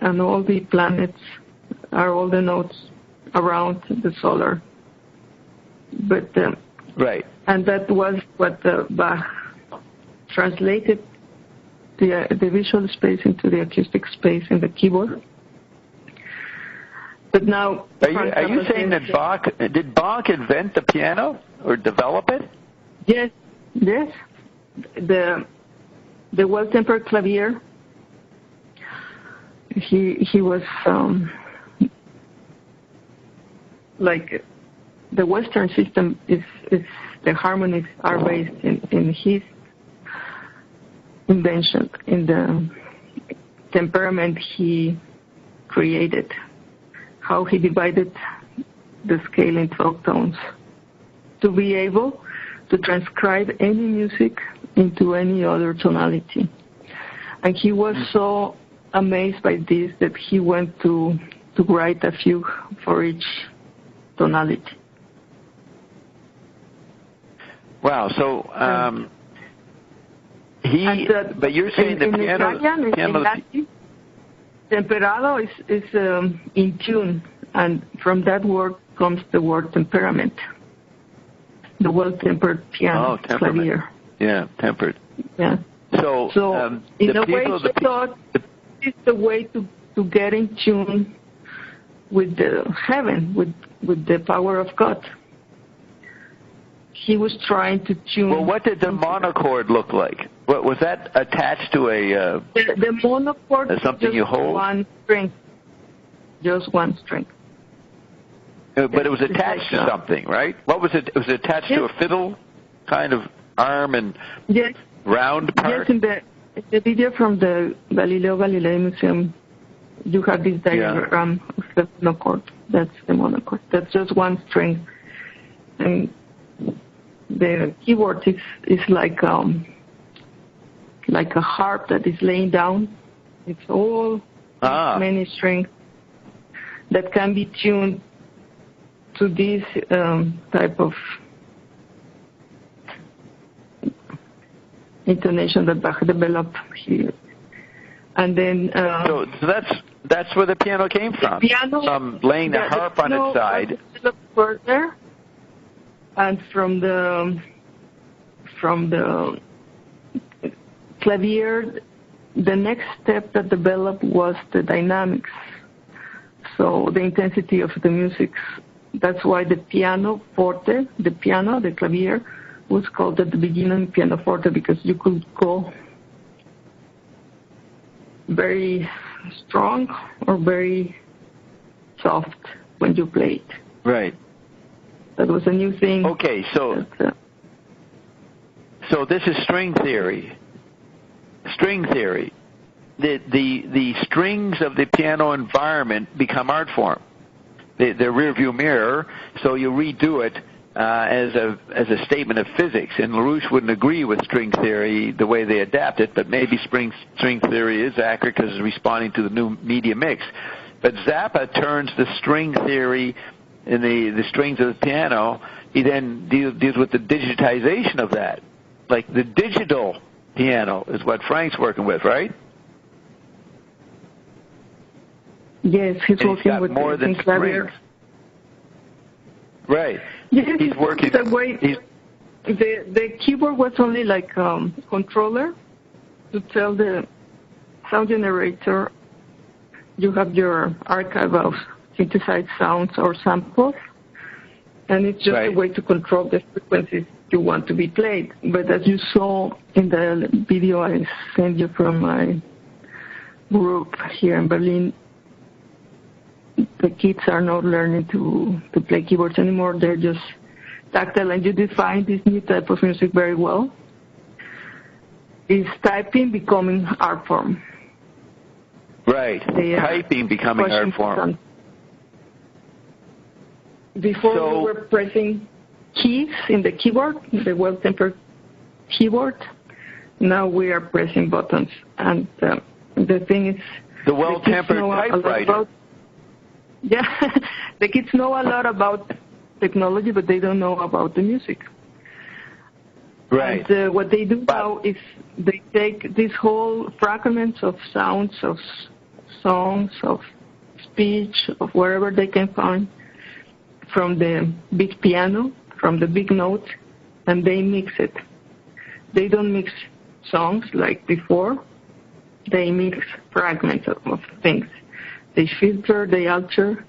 and all the planets are all the notes around the solar. But right, and that was what Bach translated the visual space into the acoustic space in the keyboard. But now, are you saying that did Bach invent the piano or develop it? Yes. The well-tempered clavier. He was like the Western system is the harmonies are based in his invention, in the temperament he created, how he divided the scale in 12 tones to be able to transcribe any music into any other tonality. And he was so amazed by this that he went to write a fugue for each tonality. Wow, so but you're saying the piano... In Latin, temperado is in tune, and from that word comes the word temperament, the well-tempered piano, clavier. Yeah, tempered. Yeah. So in a way, he thought it's the way to get in tune with the heaven, with the power of God. He was trying to tune. Well, what did the monochord look like? What was that attached to a? The monochord is something just you hold? one string. Just one string. But it was attached to something, right? What was it? Was it attached to a fiddle kind of arm and round part? Yes, in the video from the Galileo Galilei Museum, you have this diagram of the monochord. That's the monochord. That's just one string. And the keyboard is like a harp that is laying down. It's all many strings that can be tuned to this type of intonation that Bach developed here. And then so that's where the piano came from. The piano, from laying the harp on its side. Further, and from the clavier, the next step that developed was the dynamics. So the intensity of the music. That's why the piano forte, the clavier, was called at the beginning piano forte, because you could go very strong or very soft when you played. Right. That was a new thing. Okay, so this is string theory. String theory. The strings of the piano environment become art form. The rear view mirror, so you redo it as a statement of physics. And LaRouche wouldn't agree with string theory the way they adapt it, but maybe string theory is accurate because it's responding to the new media mix. But Zappa turns the string theory in the strings of the piano. He then deals with the digitization of that. Like the digital piano is what Frank's working with, right? Yes, he's working with more than strings. Right. Yes, he's working. The keyboard was only like controller to tell the sound generator you have your archive of synthesized sounds or samples, and it's just a way to control the frequencies you want to be played. But as you saw in the video I sent you from my group here in Berlin, the kids are not learning to play keyboards anymore. They're just tactile, and you define this new type of music very well. Is typing becoming art form? Right, typing becoming art form. Before we were pressing keys in the keyboard, the well-tempered keyboard. Now we are pressing buttons, and the thing is, the well-tempered typewriter. The kids know a lot about technology, but they don't know about the music. Right. And what they do now is they take these whole fragments of sounds, of songs, of speech, of wherever they can find from the big piano, from the big notes, and they mix it. They don't mix songs like before. They mix fragments of things. They filter, they alter,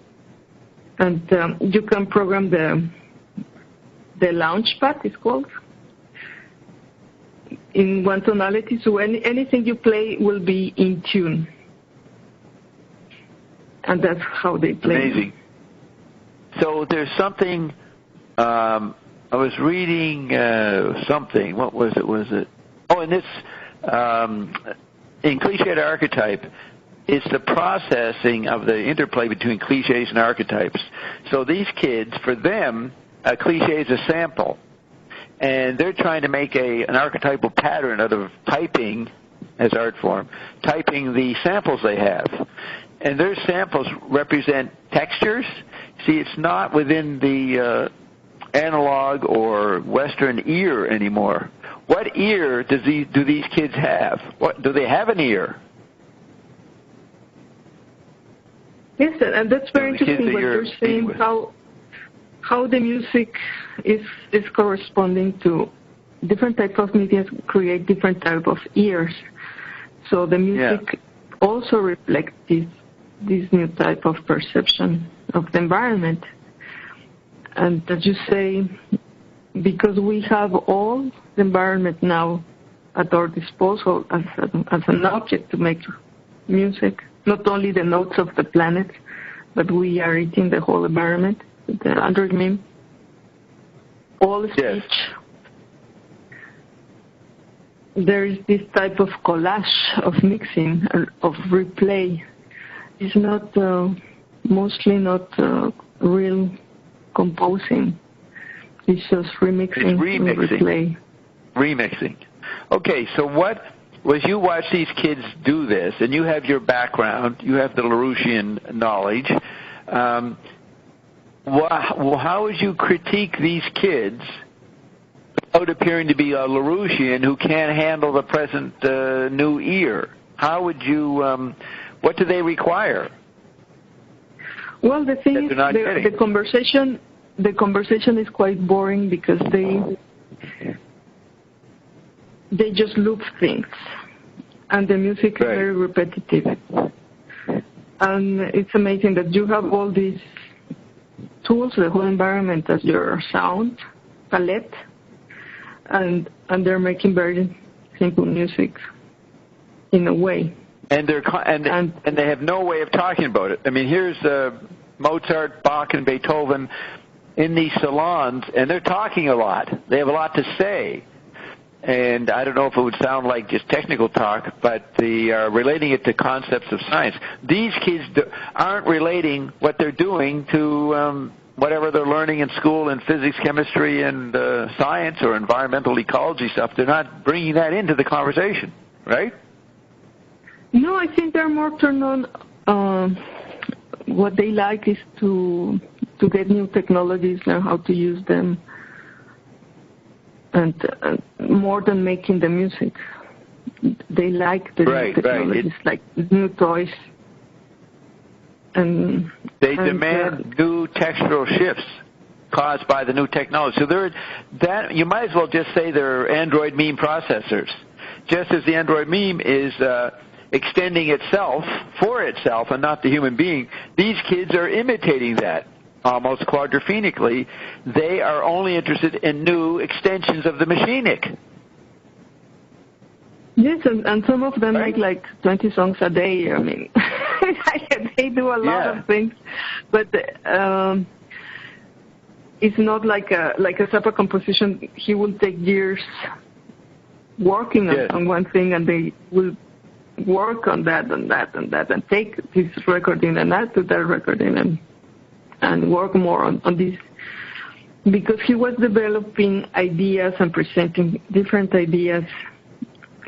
and you can program the launch pad, it's called, in one tonality, so anything you play will be in tune. And that's how they play. Amazing. So there's something, I was reading something, what was it? Oh, in this, in Cliché to Archetype, it's the processing of the interplay between cliches and archetypes. So these kids, for them, a cliche is a sample. And they're trying to make an archetypal pattern out of typing, as art form, typing the samples they have. And their samples represent textures. See, it's not within the analog or Western ear anymore. What ear do these kids have? Do they have an ear? Yes, and that's very interesting what you're saying, how the music is corresponding to different types of media create different type of ears. So the music also reflects this new type of perception of the environment. And as you say, because we have all the environment now at our disposal as an object to make music, not only the notes of the planet, but we are eating the whole environment, the Android meme, all speech. Yes. There is this type of collage of mixing, of replay. It's not, mostly not real composing. It's just remixing. It's remixing. Replay. Remixing. Okay, so what was you watch these kids do this, and you have your background, you have the Larouchian knowledge. How would you critique these kids without appearing to be a Larouchian who can't handle the present new ear? How would you? What do they require? Well, the thing is, the conversation is quite boring because they just loop things, and the music is very repetitive. And it's amazing that you have all these tools, the whole environment as your sound palette, and they're making very simple music in a way. And they have no way of talking about it. I mean, here's Mozart, Bach, and Beethoven in these salons, and they're talking a lot. They have a lot to say. And I don't know if it would sound like just technical talk, but they are relating it to concepts of science. These kids aren't relating what they're doing to whatever they're learning in school in physics, chemistry, and science or environmental ecology stuff. They're not bringing that into the conversation, right? No, I think they're more turned on. What they like is to get new technologies, learn how to use them, and more than making the music. They like the new technologies, like new toys. And they demand new textural shifts caused by the new technology. So you might as well just say they're Android meme processors. Just as the Android meme is extending itself for itself and not the human being, these kids are imitating that almost quadrophonically. They are only interested in new extensions of the machinic. Yes, and some of them make like 20 songs a day. I mean, they do a lot of things, but it's not like a Zappa composition. He will take years working on one thing, and they will work on that and that and that, and take this recording and add to that recording and work more on this, because he was developing ideas and presenting different ideas,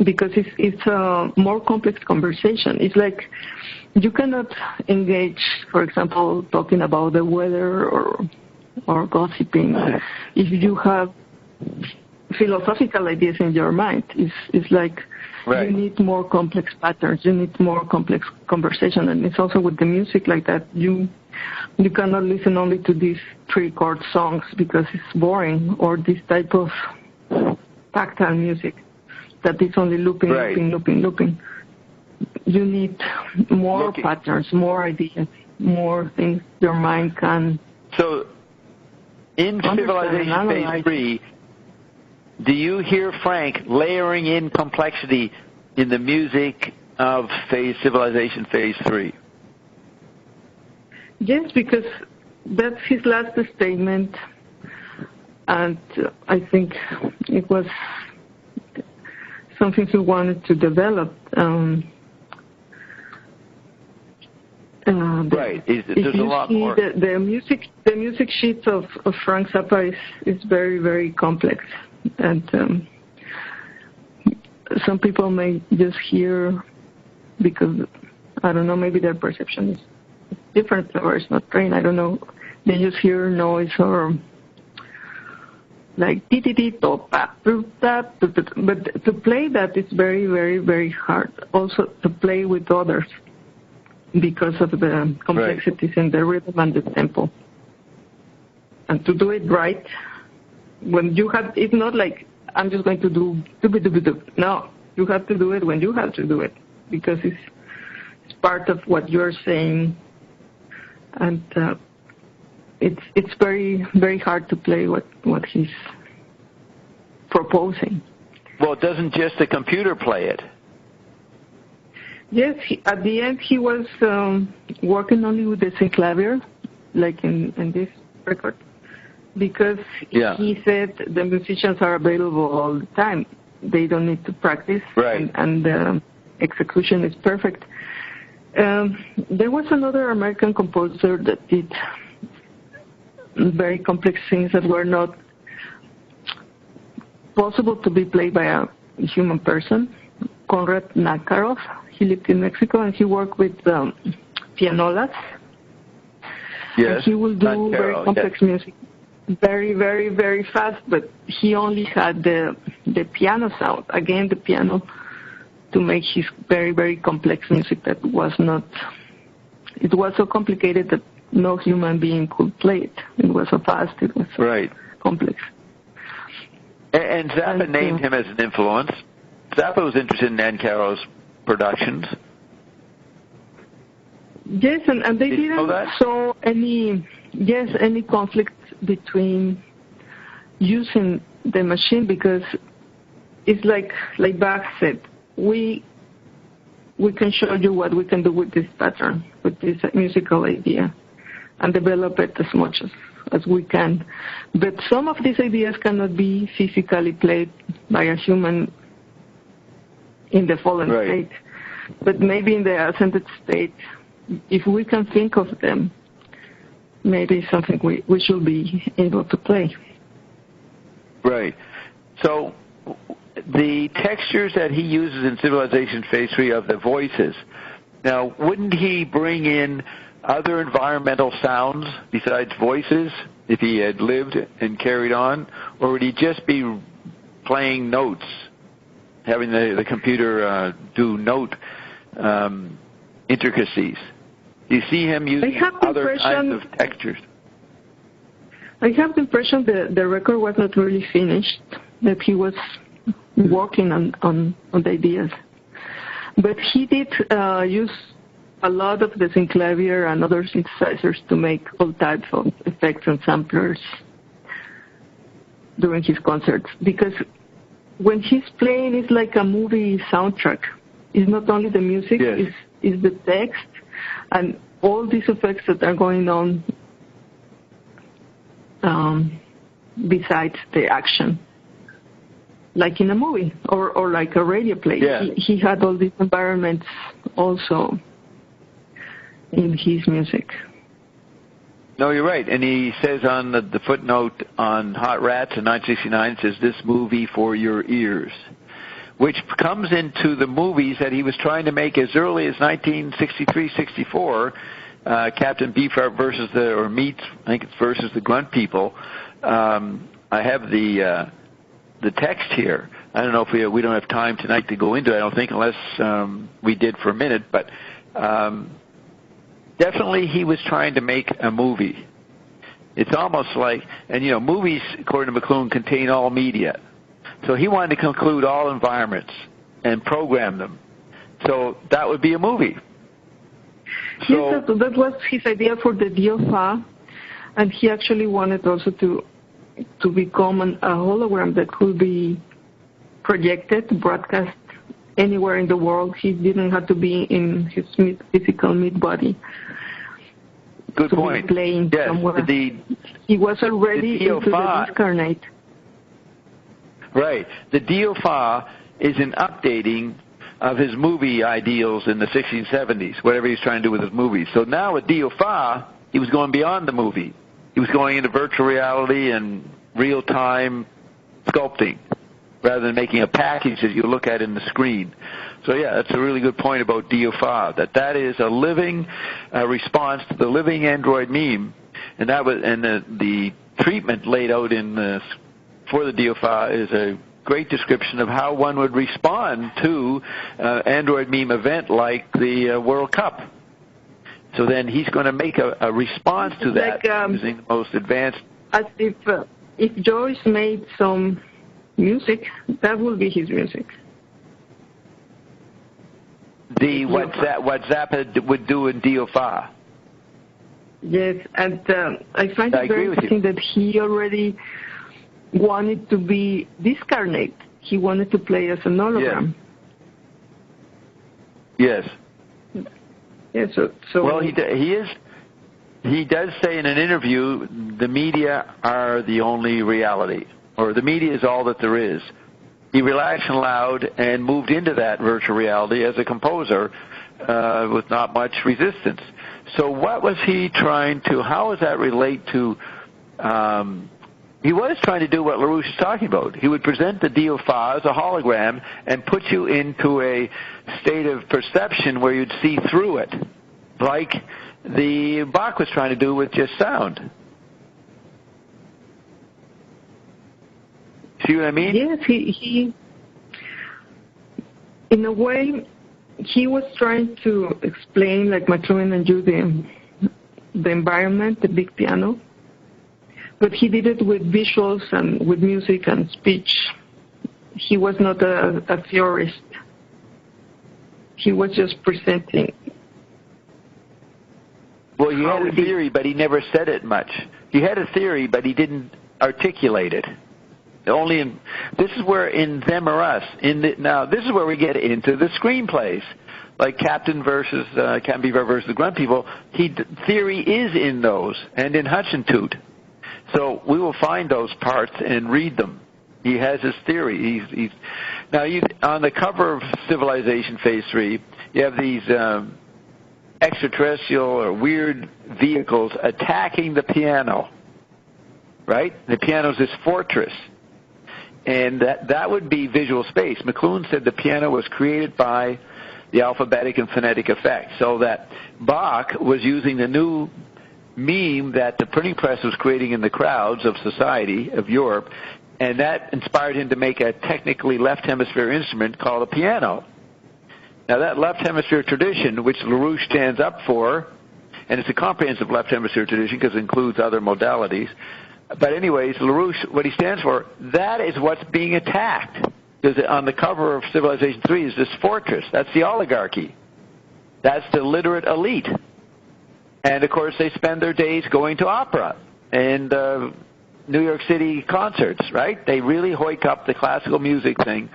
because it's a more complex conversation. It's like you cannot engage, for example, talking about the weather or gossiping if you have philosophical ideas in your mind. It's like Right. You need more complex patterns. You need more complex conversation. And it's also with the music like that. You cannot listen only to these 3-chord songs because it's boring, or this type of tactile music that is only looping, right. looping. You need more patterns, more ideas, more things your mind can. So, in Civilization Phase 3, do you hear Frank layering in complexity in the music of Civilization Phase 3? Yes, because that's his last statement, and I think it was something he wanted to develop. Right. There's a lot more. The music sheets of Frank Zappa is very, very complex, and some people may just hear, because I don't know, maybe their perception is different or it's not trained. I don't know. They just hear noise or like but to play that is very, very, very hard. Also to play with others, because of the complexities in the rhythm and the tempo. And to do it right, when you have, it's not like I'm just going to do. No, you have to do it when you have to do it, because it's part of what you're saying, and it's very, very hard to play what he's proposing. Well, doesn't just the computer play it? Yes, at the end he was working only with the synclavier, like in this record, because he said the musicians are available all the time. They don't need to practice, and the execution is perfect. There was another American composer that did very complex things that were not possible to be played by a human person, Konrad Nakarov. He lived in Mexico, and he worked with pianolas. Yes, and he will do very complex music, very, very, very fast, but he only had the piano sound, again the piano, to make his very, very complex music that was not, it was so complicated that no human being could play it. It was so fast, it was so complex. And Zappa named him as an influence. Zappa was interested in Nancarrow's productions. Yes, and they didn't saw any conflict between using the machine, because it's like Bach said, we can show you what we can do with this pattern, with this musical idea, and develop it as much as we can. But some of these ideas cannot be physically played by a human in the fallen state. But maybe in the ascended state, if we can think of them, maybe something we should be able to play. Right. So the textures that he uses in Civilization Phase 3 of the voices, now, wouldn't he bring in other environmental sounds besides voices if he had lived and carried on? Or would he just be playing notes, having the computer do note intricacies? Do you see him using other kinds of textures? I have the impression that the record was not really finished, that he was working on the ideas. But he did use a lot of the synclavier and other synthesizers to make all types of effects and samplers during his concerts. Because when he's playing, it's like a movie soundtrack. It's not only the music, it's the text and all these effects that are going on besides the action, like in a movie or like a radio play. He had all these environments also in his music. No, you're right. And he says on the footnote on Hot Rats in 1969, says, "This movie for your ears," which comes into the movies that he was trying to make as early as 1963-64, Captain Beefheart versus Meats, I think it's versus the Grunt People. I have the text here. I don't know if we don't have time tonight to go into it, I don't think, unless we did for a minute, but definitely he was trying to make a movie. It's almost like, and movies, according to McLuhan, contain all media. So he wanted to include all environments and program them. So that would be a movie. Yes, that was his idea for the DFA, and he actually wanted also to become a hologram that could be projected, broadcast anywhere in the world. He didn't have to be in his physical mid-body. Good point. Playing yes, somewhere. He was already into the discarnate. Right. The DFA is an updating of his movie ideals in the 60s and 70s, whatever he's trying to do with his movies. So now with DFA, he was going beyond the movie. He was going into virtual reality and real-time sculpting, rather than making a package that you look at in the screen. So yeah, that's a really good point about DFA, that is a living response to the living android meme, and the treatment laid out for the DFA is a great description of how one would respond to android meme event like the World Cup. So then he's going to make a response to that using the most advanced. As if Joyce made some music, that will be his music. What Zappa would do in DFA. Yes, and I find it very interesting that he already wanted to be discarnate. He wanted to play as an hologram. Yes. Yeah, so well, he does say in an interview, the media are the only reality, or the media is all that there is. He relaxed and allowed and moved into that virtual reality as a composer with not much resistance. So what was he trying to, how does that relate to, he was trying to do what LaRouche is talking about. He would present the DFA as a hologram and put you into a state of perception where you'd see through it, like the Bach was trying to do with just sound. See what I mean? Yes, he in a way, he was trying to explain, like McLuhan and you, the environment, the big piano, but he did it with visuals and with music and speech. He was not a theorist. He was just presenting. Well, he had a theory, but he never said it much. He had a theory, but he didn't articulate it. This is where in Them or Us, now this is where we get into the screenplays, like Captain versus Beaver versus the Grunt People. Theory is in those, and in Hutch and Toot. So we will find those parts and read them. He has his theory. Now, on the cover of Civilization Phase 3, you have these extraterrestrial or weird vehicles attacking the piano, right? The piano's this fortress. And that would be visual space. McLuhan said the piano was created by the alphabetic and phonetic effect, so that Bach was using the new meme that the printing press was creating in the crowds of society of Europe, and that inspired him to make a technically left hemisphere instrument called a piano. Now that left hemisphere tradition, which LaRouche stands up for, and it's a comprehensive left hemisphere tradition because it includes other modalities, but anyways, LaRouche, what he stands for, that is what's being attacked. Because on the cover of Civilization 3 is this fortress. That's the oligarchy. That's the literate elite. And, of course, they spend their days going to opera and New York City concerts, right? They really hoik up the classical music thing,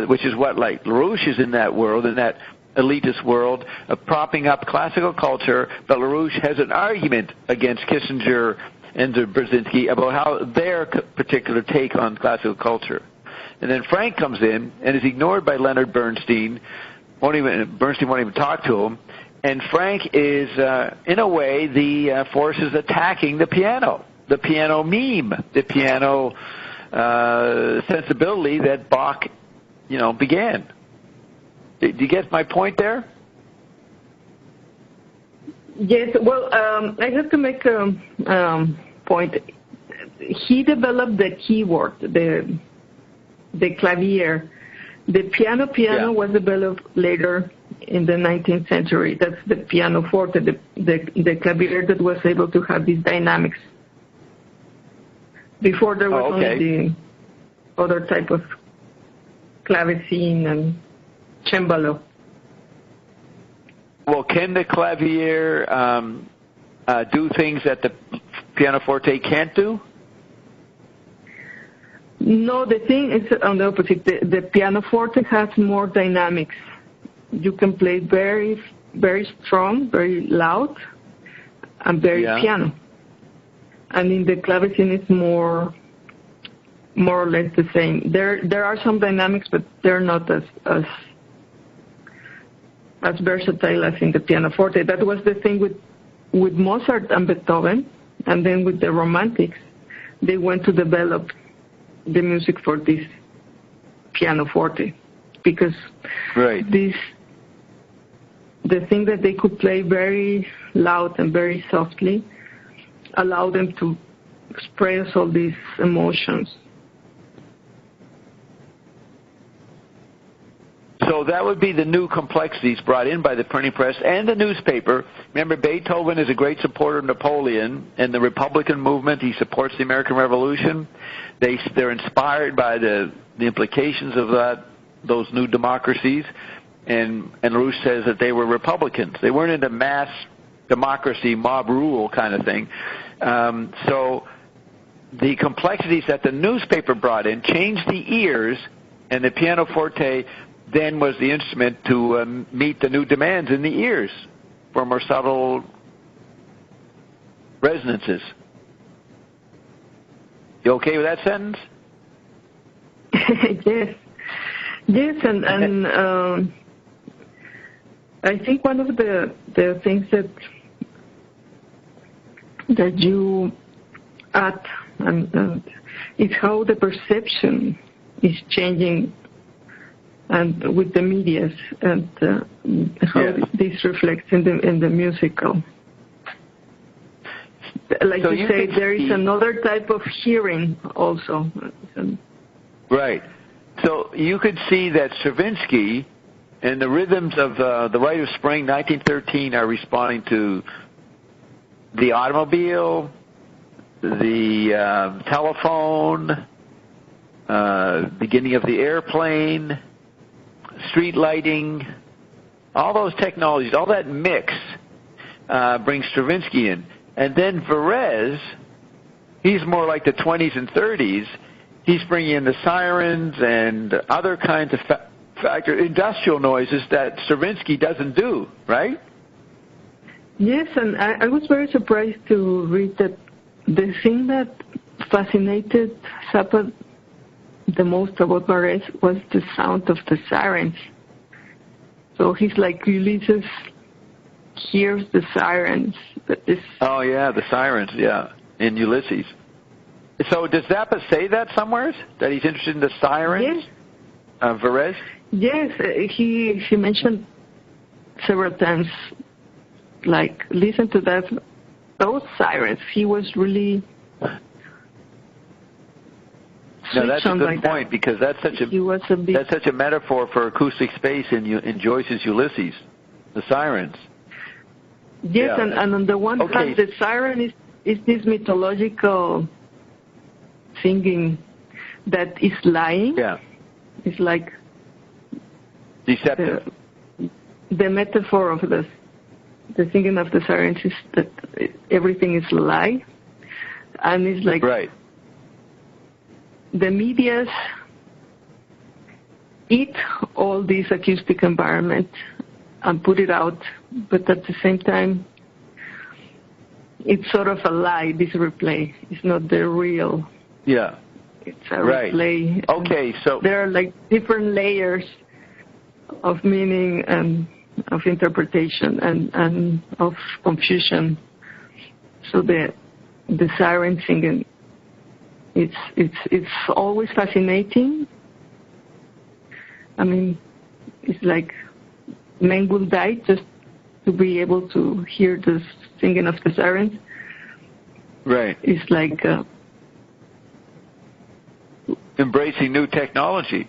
which is what, like, LaRouche is in that world, in that elitist world of propping up classical culture, but LaRouche has an argument against Kissinger and Brzezinski about how their particular take on classical culture. And then Frank comes in and is ignored by Leonard Bernstein. Bernstein won't even talk to him. And Frank is, in a way, the forces attacking the piano meme, the piano sensibility that Bach, began. Do you get my point there? Yes, well, I have to make a point. He developed the keyboard, the the clavier. The piano was developed later in the 19th century. That's the pianoforte, the clavier that was able to have these dynamics. Before there was only the other type of clavecin and cembalo. Well, can the clavier do things that the pianoforte can't do? No, the thing is on the opposite. The pianoforte has more dynamics. You can play very, very strong, very loud, and very piano. And in the clavecin, it's more or less the same. There are some dynamics, but they're not as versatile as in the pianoforte. That was the thing with Mozart and Beethoven, and then with the Romantics, they went to develop the music for this pianoforte, because the thing that they could play very loud and very softly allowed them to express all these emotions. So that would be the new complexities brought in by the printing press and the newspaper. Remember, Beethoven is a great supporter of Napoleon and the Republican movement. He supports the American Revolution. They're inspired by the implications of those new democracies. And LaRouche says that they were Republicans. They weren't into mass democracy, mob rule kind of thing. So the complexities that the newspaper brought in changed the ears, and the pianoforte then was the instrument to meet the new demands in the ears for more subtle resonances. You okay with that sentence? Yes, and I think one of the things that you add and is how the perception is changing, and with the medias, and how this reflects in the musical. Like so you say, there is another type of hearing also. Right. So you could see that Stravinsky and the rhythms of The Rite of Spring, 1913, are responding to the automobile, the telephone, beginning of the airplane, street lighting, all those technologies, all that mix brings Stravinsky in. And then Varese, he's more like the 20s and 30s. He's bringing in the sirens and other kinds of industrial noises that Stravinsky doesn't do, right? Yes, and I was very surprised to read that the thing that fascinated Zappa the most about Varese was the sound of the sirens. So he's like Ulysses hears the sirens. Oh, yeah, the sirens, in Ulysses. So does Zappa say that somewhere, that he's interested in the sirens? Yes. Varese? Yes, he mentioned several times, like, listen to those sirens. He was really... No, that's a good point, because that's such a metaphor for acoustic space in Joyce's Ulysses, the sirens. Yes, and on the one hand, the siren is this mythological singing that is lying. Yeah. It's like deceptive. The metaphor of the singing of the sirens is that everything is a lie, and it's like the medias eat all this acoustic environment and put it out, but at the same time, it's sort of a lie, this replay. It's not the real. Yeah. It's a replay. Okay, so... There are like different layers of meaning and of interpretation and of confusion. So the siren singing, it's always fascinating. I mean, it's like men will die just to be able to hear the singing of the sirens. Right. It's like embracing new technology.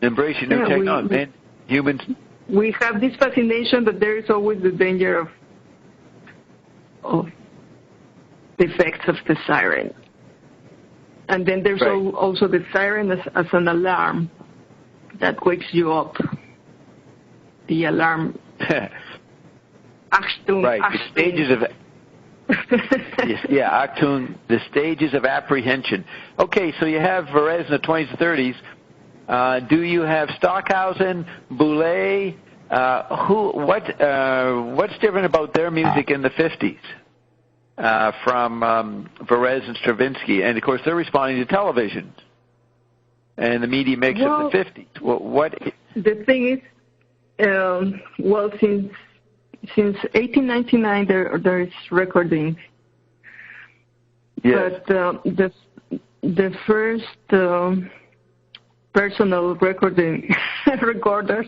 Man, humans. We have this fascination, but there is always the danger of the effects of the siren. And then there's also the siren as an alarm that wakes you up. The alarm. Achtung, right. Achtung. The stages of Achtung, the stages of apprehension. Okay, so you have Flores in the 20s and 30s. Do you have Stockhausen, Boulez? What's different about their music in the 50s from Flores and Stravinsky? And of course, they're responding to television and the media mix of the 50s. What? The thing is, since 1899 there is recording. Yes. But the first personal recorders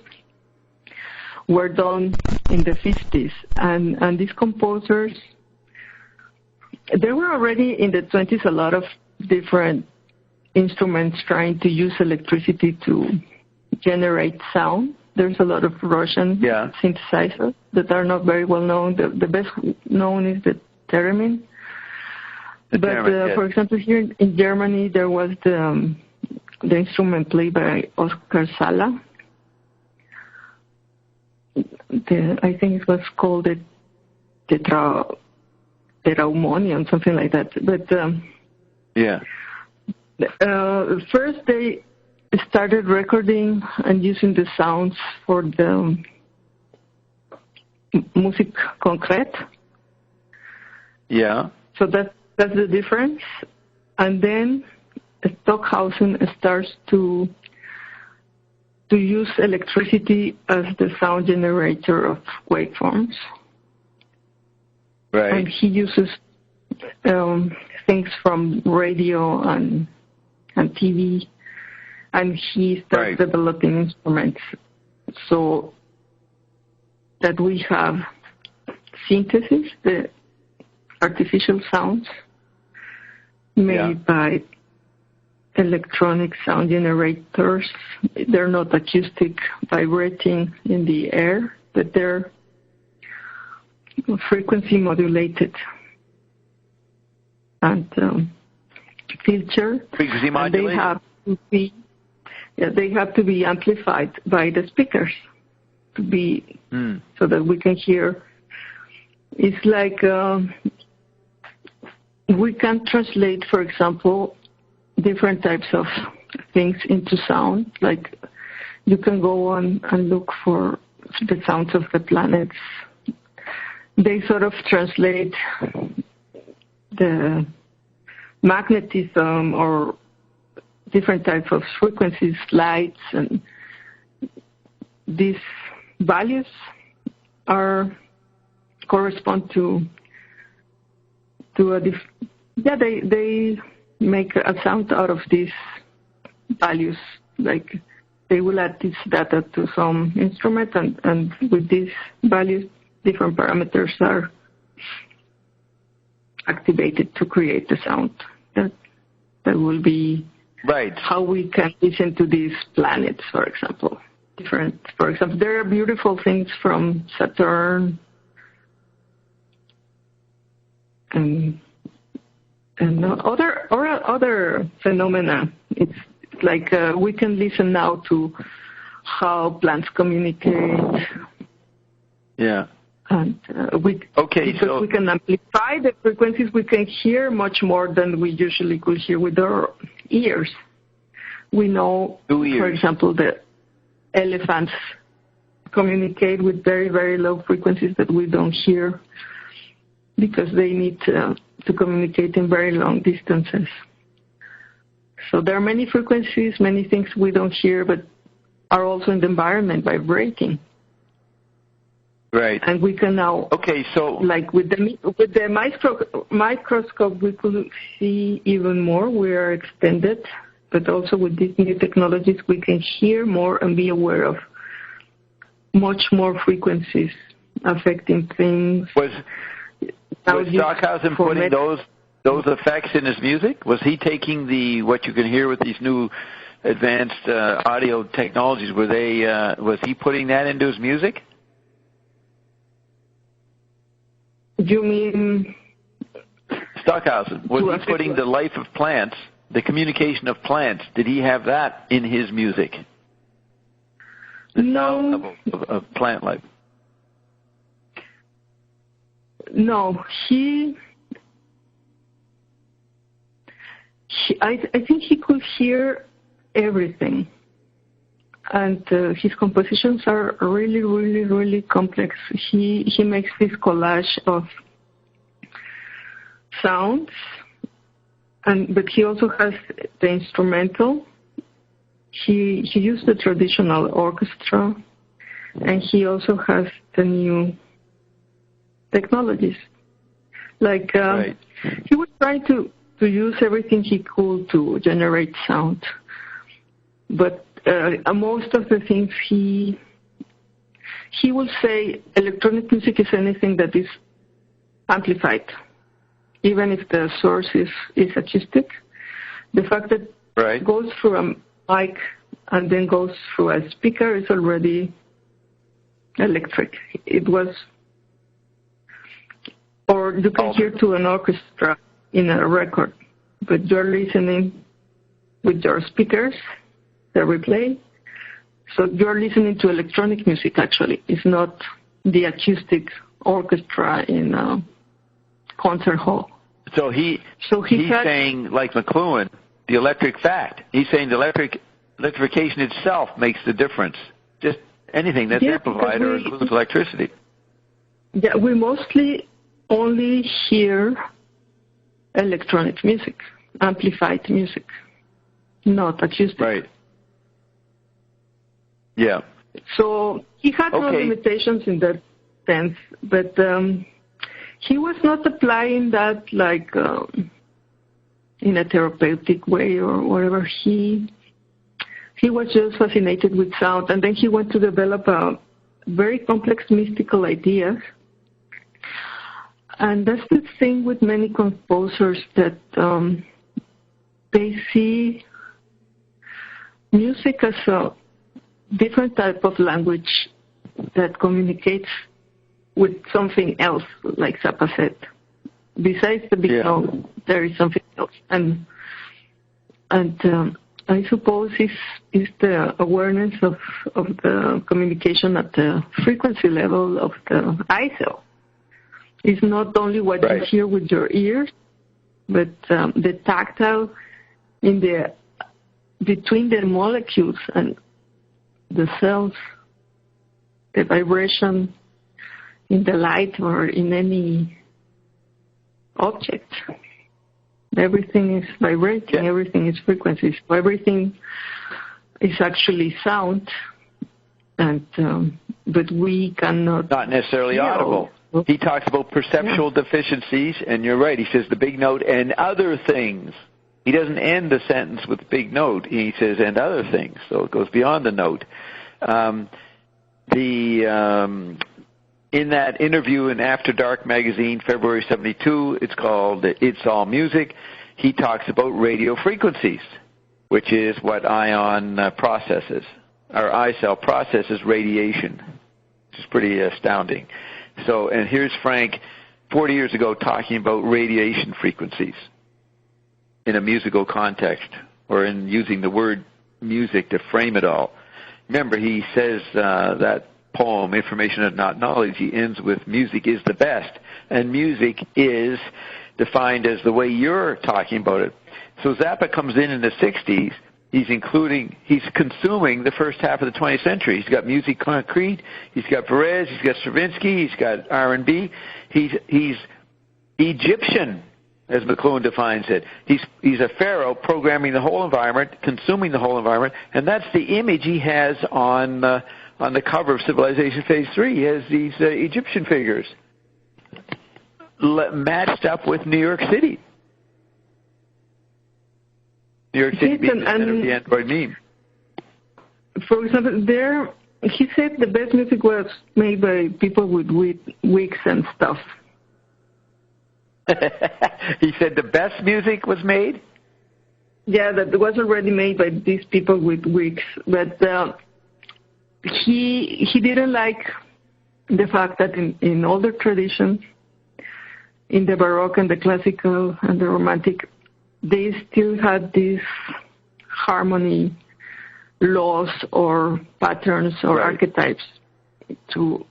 were done in the 50s, and these composers, there were already in the 20s a lot of different instruments trying to use electricity to generate sound. There's a lot of Russian synthesizers that are not very well known. The best known is the theremin. For example, here in Germany, there was the instrument played by Oscar Sala. I think it was called the Tetraumonium, something like that. But first they started recording and using the sounds for the music concrète. Yeah. So that's the difference. And then Stockhausen starts to use electricity as the sound generator of waveforms. Right. And he uses things from radio and TV, and he starts developing instruments so that we have synthesis, the artificial sounds made by electronic sound generators. They're not acoustic, vibrating in the air, but they're frequency modulated and filtered. Frequency modulated. They have to be amplified by the speakers to be so that we can hear. It's like we can translate, for example, different types of things into sound. Like you can go on and look for the sounds of the planets. They sort of translate the magnetism or different types of frequencies, lights, and these values correspond to they make a sound out of these values. Like they will add this data to some instrument, and with these values, different parameters are activated to create the sound. That will be how we can listen to these planets, for example. For example, there are beautiful things from Saturn and other phenomena. It's like we can listen now to how plants communicate. Yeah. And we can amplify the frequencies, we can hear much more than we usually could hear with our ears. We know, for example, that elephants communicate with very, very low frequencies that we don't hear because they need to communicate in very long distances. So there are many frequencies, many things we don't hear, but are also in the environment vibrating. Right. And we can now, like with the microscope, we could see even more. We are extended, but also with these new technologies, we can hear more and be aware of much more frequencies affecting things. Was Stockhausen putting those those effects in his music? Was he taking what you can hear with these new advanced audio technologies? Was he putting that into his music? You mean Stockhausen? Was he putting the life of plants, the communication of plants? Did he have that in his music? The sound level of plant life. No, I think he could hear everything, and his compositions are really, really, really complex. He makes this collage of sounds, but he also has the instrumental. He used the traditional orchestra, and he also has the new technologies. Like he was trying to use everything he could to generate sound, but most of the things he will say electronic music is anything that is amplified, even if the source is acoustic. The fact that it goes through a mic and then goes through a speaker is already electric. It was, or you can hear to an orchestra in a record, but you're listening with your speakers, the replay. So you're listening to electronic music, actually. It's not the acoustic orchestra in a concert hall. So he's saying, like McLuhan, the electric fact. He's saying the electrification itself makes the difference. Just anything that's amplified or includes electricity. Yeah, we mostly only hear electronic music, amplified music, not acoustic. Right. Yeah. So he had no limitations in that sense, but he was not applying that like in a therapeutic way or whatever. He was just fascinated with sound, and then he went to develop a very complex mystical ideas. And that's the thing with many composers, that they see music as a different type of language that communicates with something else, like Zappa said. Besides the big note, there is something else. And I suppose is the awareness of the communication at the frequency level of the eye cell. It's not only what you hear with your ears, but the tactile between the molecules and the cells, the vibration in the light or in any object. Everything is vibrating, everything is frequencies. So everything is actually sound, and but we cannot. Not necessarily audible. He talks about perceptual deficiencies, and you're right. He says the big note and other things. He doesn't end the sentence with big note. He says and other things, so it goes beyond the note. In that interview in After Dark magazine, February 72, it's called It's All Music, he talks about radio frequencies, which is what ion processes. Our eye cell processes radiation, which is pretty astounding. So, and here's Frank 40 years ago talking about radiation frequencies in a musical context, or in using the word music to frame it all. Remember, he says that poem, Information and Not Knowledge, he ends with music is the best. And music is defined as the way you're talking about it. So Zappa comes in the 60s. He's consuming the first half of the 20th century. He's got musique concrete. He's got Perez. He's got Stravinsky. He's got R&B. He's Egyptian, as McLuhan defines it. He's a pharaoh programming the whole environment, consuming the whole environment, and that's the image he has on the cover of Civilization Phase 3. He has these Egyptian figures matched up with New York City. New York City being the center of the Android meme. For example, he said the best music was made by people with wigs and stuff. He said the best music was made? Yeah, that was already made by these people with wigs. But he didn't like the fact that in older traditions, in the Baroque and the Classical and the Romantic, they still had these harmony laws or patterns or archetypes to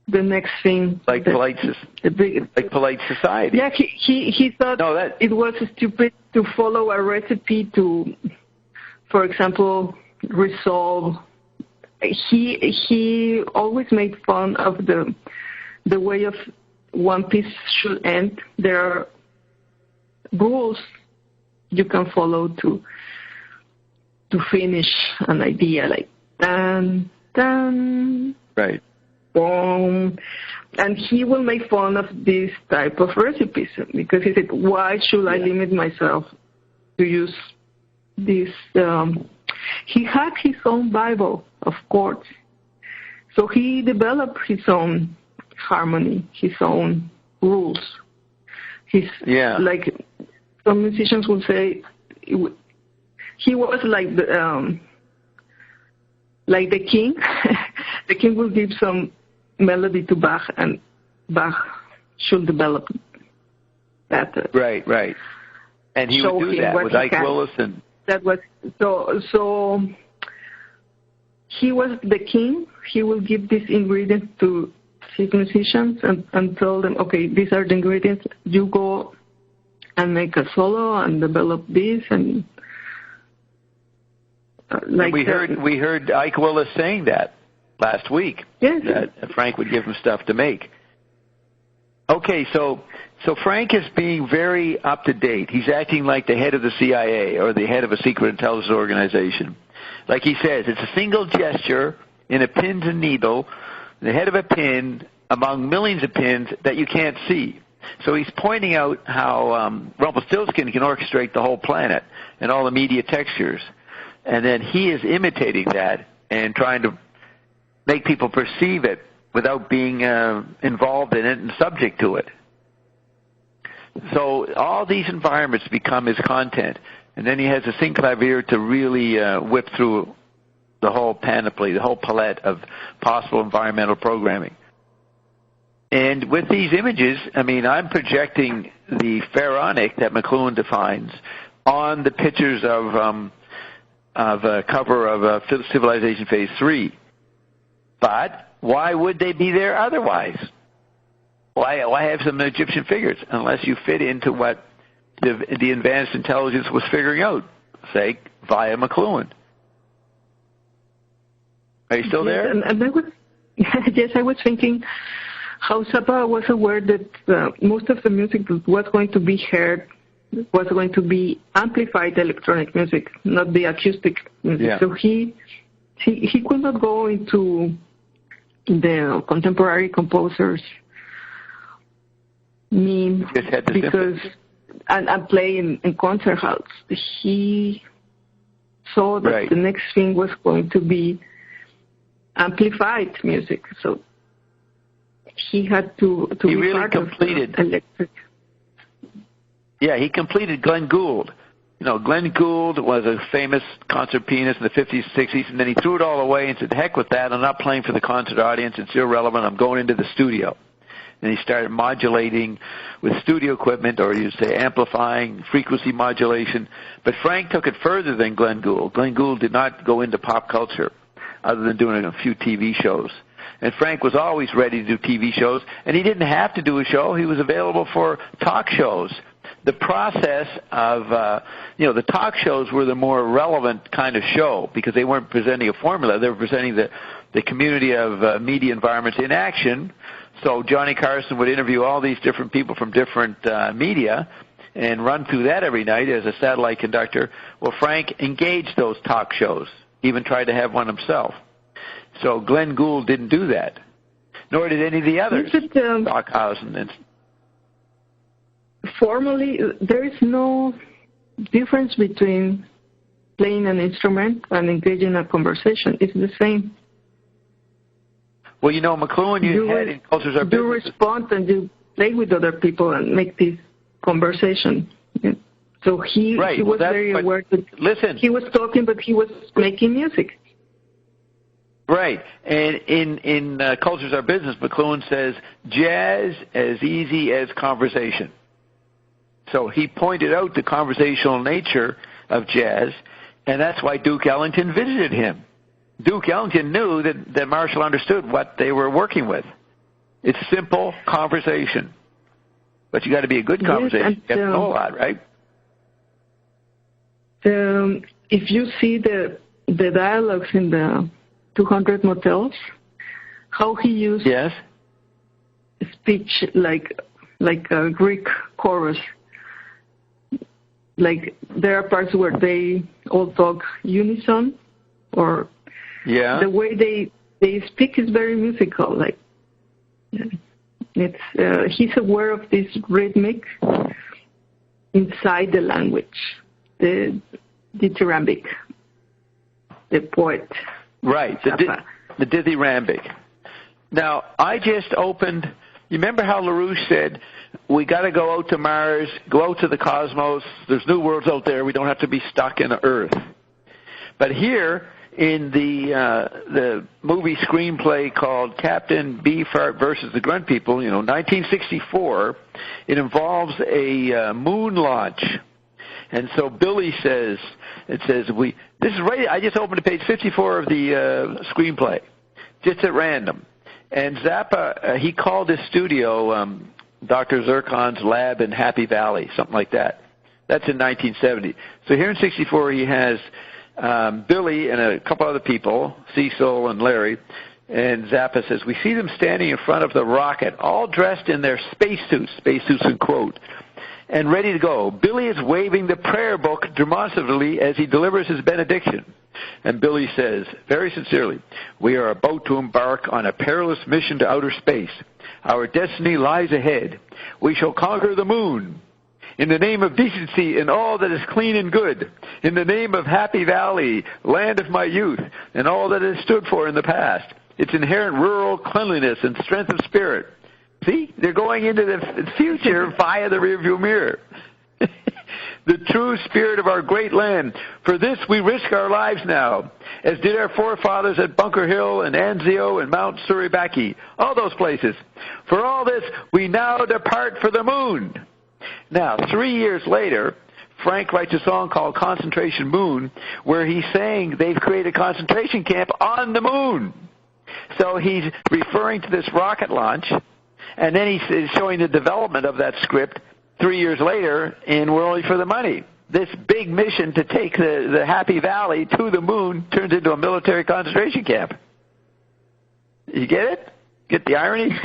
the next thing. Like polite society. Yeah, he thought it was stupid to follow a recipe to, for example, resolve. He always made fun of the way of one piece should end. There are rules you can follow to finish an idea, like dun dun, right, boom. And he will make fun of this type of recipes because he said, "Why should I limit myself to use this?" He had his own Bible of chords, so he developed his own harmony, his own rules. Like some musicians will say, he was like the king. The king will give some melody to Bach, and Bach should develop that. Right. And he would do that with Ike Willis, and that was so. He was the king. He will give these ingredients to his musicians and tell them, okay, these are the ingredients. You go and make a solo and develop this and. We heard Ike Willis saying that last week. Yes. That Frank would give him stuff to make. Okay, so Frank is being very up to date. He's acting like the head of the CIA or the head of a secret intelligence organization. Like he says, it's a single gesture in a pins and needle, the head of a pin among millions of pins that you can't see. So he's pointing out how Rumpelstiltskin can orchestrate the whole planet and all the media textures. And then he is imitating that and trying to make people perceive it without being involved in it and subject to it. So all these environments become his content. And then he has a synclavier to really whip through the whole panoply, the whole palette of possible environmental programming. And with these images, I mean, I'm projecting the pharaonic that McLuhan defines on the pictures of a cover of Civilization Phase 3. But why would they be there otherwise? Why have some Egyptian figures unless you fit into what the advanced intelligence was figuring out, say, via McLuhan? Are you still there? And I was thinking how Zappa was aware that most of the music that was going to be heard was going to be amplified electronic music, not the acoustic music. Yeah. So he could not go into the contemporary composers meme because and play in concert halls. He saw that the next thing was going to be amplified music. So he had to he be really part completed of electric. Yeah, he completed Glenn Gould. You know, Glenn Gould was a famous concert pianist in the 50s, 60s, and then he threw it all away and said, heck with that, I'm not playing for the concert audience, it's irrelevant, I'm going into the studio. And he started modulating with studio equipment, or you'd say amplifying, frequency modulation. But Frank took it further than Glenn Gould. Glenn Gould did not go into pop culture other than doing a few TV shows. And Frank was always ready to do TV shows, and he didn't have to do a show. He was available for talk shows. The process of, the talk shows were the more relevant kind of show because they weren't presenting a formula. They were presenting the community of media environments in action. So Johnny Carson would interview all these different people from different media and run through that every night as a satellite conductor. Well, Frank engaged those talk shows, even tried to have one himself. So Glenn Gould didn't do that, nor did any of the others. Stockhausen and formally, there is no difference between playing an instrument and engaging in a conversation. It's the same. Well, McLuhan, you had in Cultures Are Business. You respond and you play with other people and make this conversation. So he was very aware that he was talking, but he was making music. Right. And in Cultures Are Business, McLuhan says, jazz as easy as conversation. So he pointed out the conversational nature of jazz, and that's why Duke Ellington visited him. Duke Ellington knew that Marshall understood what they were working with. It's simple conversation. But you got to be a good conversation. You got to know a lot, right? If you see the dialogues in the 200 Motels, how he used speech like a Greek chorus. Like there are parts where they all talk unison, or the way they speak is very musical. Like it's he's aware of this rhythmic inside the language, the dithyrambic, the poet. Right, the dithyrambic. Now, I just opened, you remember how LaRouche said, we got to go out to Mars, go out to the cosmos, there's new worlds out there, we don't have to be stuck in Earth. But here, in the movie screenplay called Captain Beefheart versus the Grunt People, 1964, it involves a moon launch. And so Billy says, this is right, I just opened to page 54 of the screenplay, just at random. And Zappa, he called his studio Dr. Zircon's lab in Happy Valley, something like that. That's in 1970. So here in 64 he has Billy and a couple other people, Cecil and Larry, and Zappa says, we see them standing in front of the rocket, all dressed in their spacesuits in quote, and ready to go. Billy is waving the prayer book demonstratively as he delivers his benediction. And Billy says, very sincerely, we are about to embark on a perilous mission to outer space. Our destiny lies ahead. We shall conquer the moon. In the name of decency and all that is clean and good. In the name of Happy Valley, land of my youth, and all that it stood for in the past. Its inherent rural cleanliness and strength of spirit. See, they're going into the future via the rearview mirror. The true spirit of our great land. For this we risk our lives now, as did our forefathers at Bunker Hill and Anzio and Mount Suribaki, all those places. For all this, we now depart for the moon. Now, 3 years later, Frank writes a song called Concentration Moon, where he's saying they've created a concentration camp on the moon. So he's referring to this rocket launch, and then he's showing the development of that script 3 years later in We're Only for the Money. This big mission to take the Happy Valley to the moon turns into a military concentration camp. You get it? Get the irony?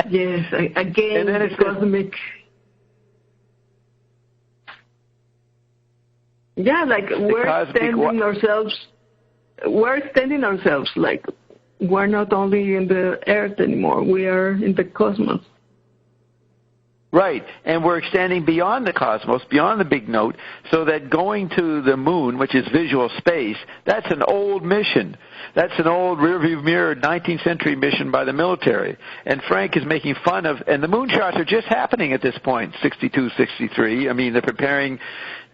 Yes, again, and then it's cosmic. Yeah, like we're standing ourselves like we're not only in the earth anymore, we are in the cosmos. Right, and we're extending beyond the cosmos, beyond the big note, so that going to the moon, which is visual space, that's an old mission. That's an old rearview mirror 19th century mission by the military. And Frank is making fun of, and the moonshots are just happening at this point, 62, 63. I mean, they're preparing,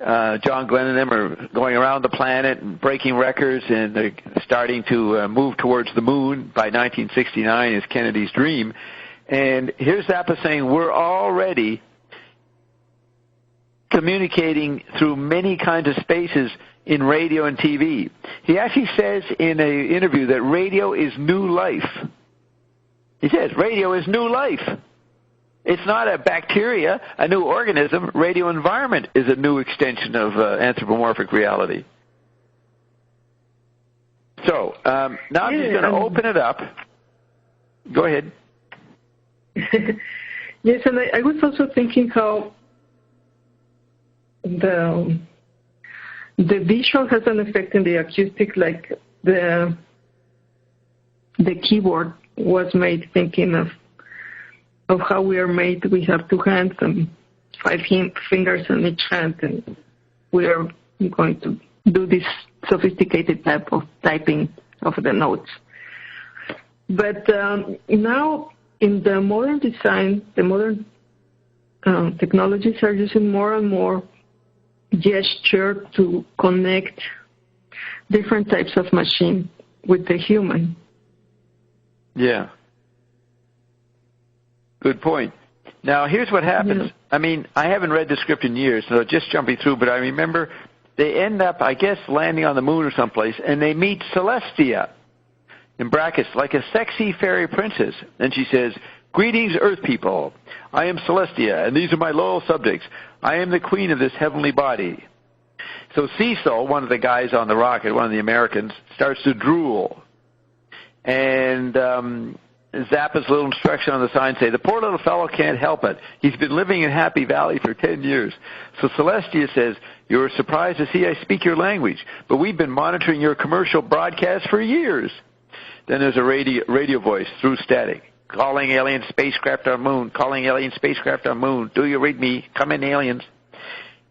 John Glenn and them are going around the planet and breaking records, and they're starting to move towards the moon by 1969 is Kennedy's dream. And here's Zappa saying, we're already communicating through many kinds of spaces in radio and TV. He actually says in an interview that radio is new life. He says, radio is new life. It's not a bacteria, a new organism. Radio environment is a new extension of anthropomorphic reality. So, now I'm just going to open it up. Go ahead. Yes, and I was also thinking how the visual has an effect in the acoustic, like the keyboard was made thinking of how we are made. We have two hands and 5 fingers on each hand, and we are going to do this sophisticated type of typing of the notes. But now in the modern design, the modern technologies are using more and more gesture to connect different types of machine with the human. Yeah. Good point. Now, here's what happens. Yeah. I mean, I haven't read the script in years, so just jumping through, but I remember they end up, I guess, landing on the moon or someplace, and they meet Celestia, in brackets, like a sexy fairy princess. And she says, "Greetings, Earth people. I am Celestia, and these are my loyal subjects. I am the queen of this heavenly body." So Cecil, one of the guys on the rocket, one of the Americans, starts to drool. And Zappa's little instruction on the sign say, "The poor little fellow can't help it. He's been living in Happy Valley for 10 years. So Celestia says, "You're surprised to see I speak your language, but we've been monitoring your commercial broadcast for years." Then there's a radio voice through static. "Calling alien spacecraft on moon. Calling alien spacecraft on moon. Do you read me? Come in, aliens."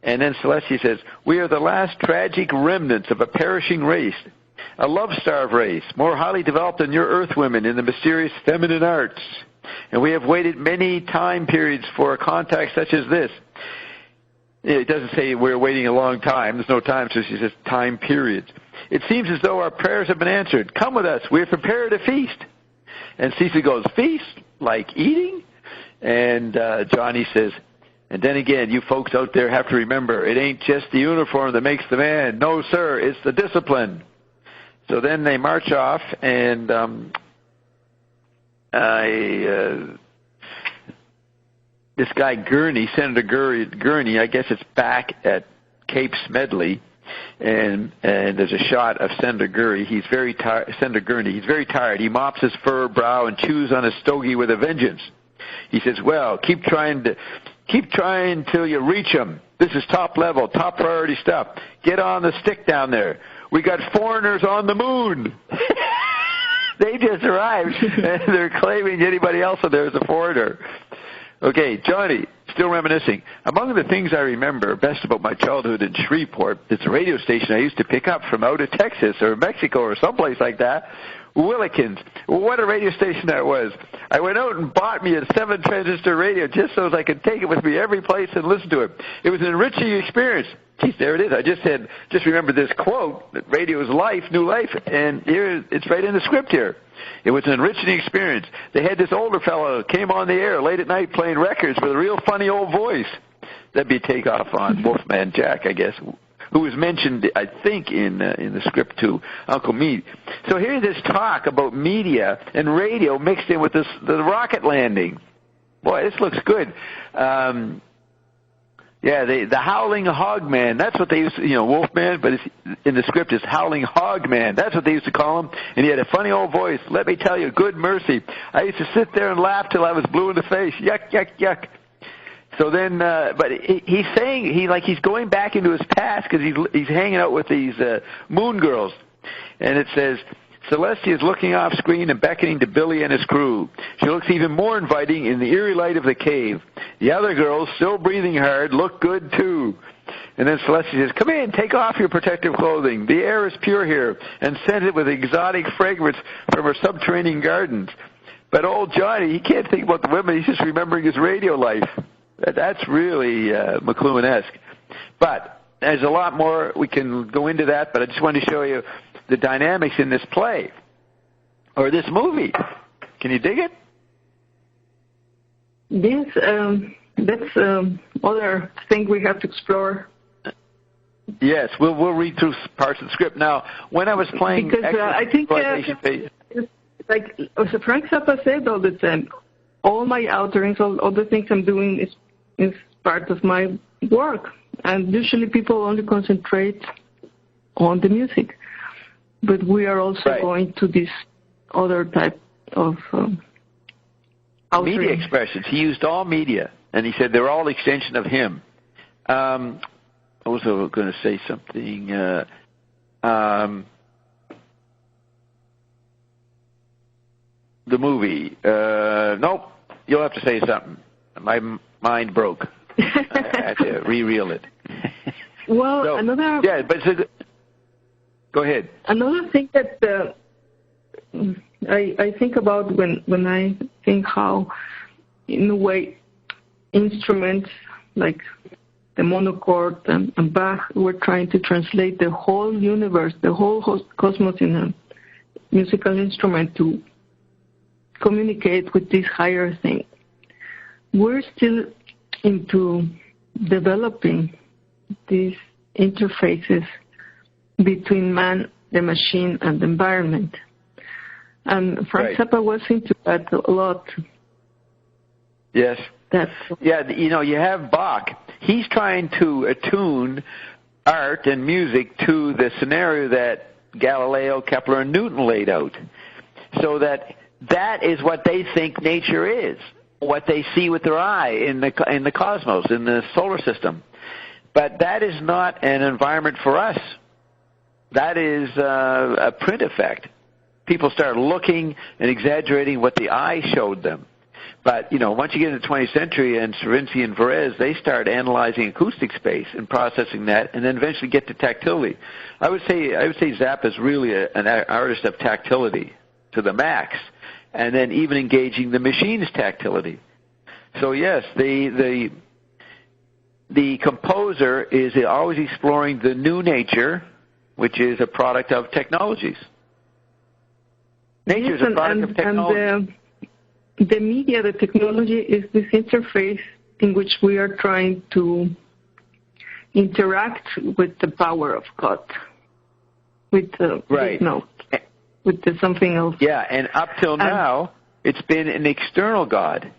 And then Celestia says, "We are the last tragic remnants of a perishing race. A love-starved race, more highly developed than your Earth women in the mysterious feminine arts. And we have waited many time periods for a contact such as this." It doesn't say we're waiting a long time. There's no time, so she says time periods. "It seems as though our prayers have been answered. Come with us. We're prepared to feast." And Cecil goes, "Feast? Like eating?" And Johnny says, "And then again, you folks out there have to remember, it ain't just the uniform that makes the man. No, sir, it's the discipline." So then they march off, and this guy Gurney, Senator Gurney, I guess it's back at Cape Smedley, and there's a shot of Senator Gurney. He's very tired. Senator Gurney. He's very tired. He mops his fur brow and chews on his stogie with a vengeance. He says, "Well, keep trying till you reach him. This is top level, top priority stuff. Get on the stick down there. We got foreigners on the moon." They just arrived, and they're claiming anybody else on there is a foreigner. Okay, Johnny, still reminiscing. "Among the things I remember best about my childhood in Shreveport, it's a radio station I used to pick up from out of Texas or Mexico or someplace like that. Willikins. What a radio station that was. I went out and bought me a 7-transistor radio just so as I could take it with me every place and listen to it. It was an enriching experience." Geez, there it is. I just remember this quote, that radio is life, new life, and here it's right in the script here. "It was an enriching experience. They had this older fellow who came on the air late at night playing records with a real funny old voice." That'd be a takeoff on Wolfman Jack, I guess, who was mentioned, I think, in the script to Uncle Meade. So here's this talk about media and radio mixed in with the rocket landing. Boy, this looks good. Yeah, the Howling Hog Man. That's what they used to, Wolfman, but in the script it's Howling Hog Man. That's what they used to call him. And he had a funny old voice. Let me tell you, good mercy. I used to sit there and laugh till I was blue in the face. Yuck, yuck, yuck. So then, but he's saying, he's going back into his past because he's hanging out with these moon girls. And it says, "Celestia is looking off screen and beckoning to Billy and his crew. She looks even more inviting in the eerie light of the cave. The other girls, still breathing hard, look good too." And then Celestia says, "Come in, take off your protective clothing. The air is pure here, and scent it with exotic fragrance from her subterranean gardens." But old Johnny, he can't think about the women. He's just remembering his radio life. That's really McLuhan-esque. But there's a lot more. We can go into that, but I just wanted to show you the dynamics in this play, or this movie. Can you dig it? Yes, that's other thing we have to explore. Yes, we'll read through parts of the script. Now, when I was playing... Because I think, like Frank Zappa said all the time, all my outerings, all the things I'm doing is part of my work. And usually people only concentrate on the music. But we are also going to this other type of media expressions. He used all media, and he said they're all extension of him. I was going to say something. The movie. Nope. You'll have to say something. My mind broke. I had to re-reel it. Well, so, another... Yeah, but... Go ahead. Another thing that I think about when I think how, in a way, instruments like the monochord and Bach were trying to translate the whole universe, the whole cosmos in a musical instrument to communicate with this higher thing. We're still into developing these interfaces between man, the machine, and the environment. And Frank Zappa was into that a lot. Yes. Yeah, you have Bach. He's trying to attune art and music to the scenario that Galileo, Kepler, and Newton laid out, so that is what they think nature is, what they see with their eye in the cosmos, in the solar system. But that is not an environment for us. That is a print effect. People start looking and exaggerating what the eye showed them. But, once you get into the 20th century and Stravinsky and Flores, they start analyzing acoustic space and processing that, and then eventually get to tactility. I would say Zappa is really an artist of tactility to the max, and then even engaging the machine's tactility. So yes, the composer is always exploring the new nature, which is a product of technologies. Nature is a product of technology. And the media, the technology, is this interface in which we are trying to interact with the power of God, with the big note, with the something else. Yeah, and up till now, it's been an external God.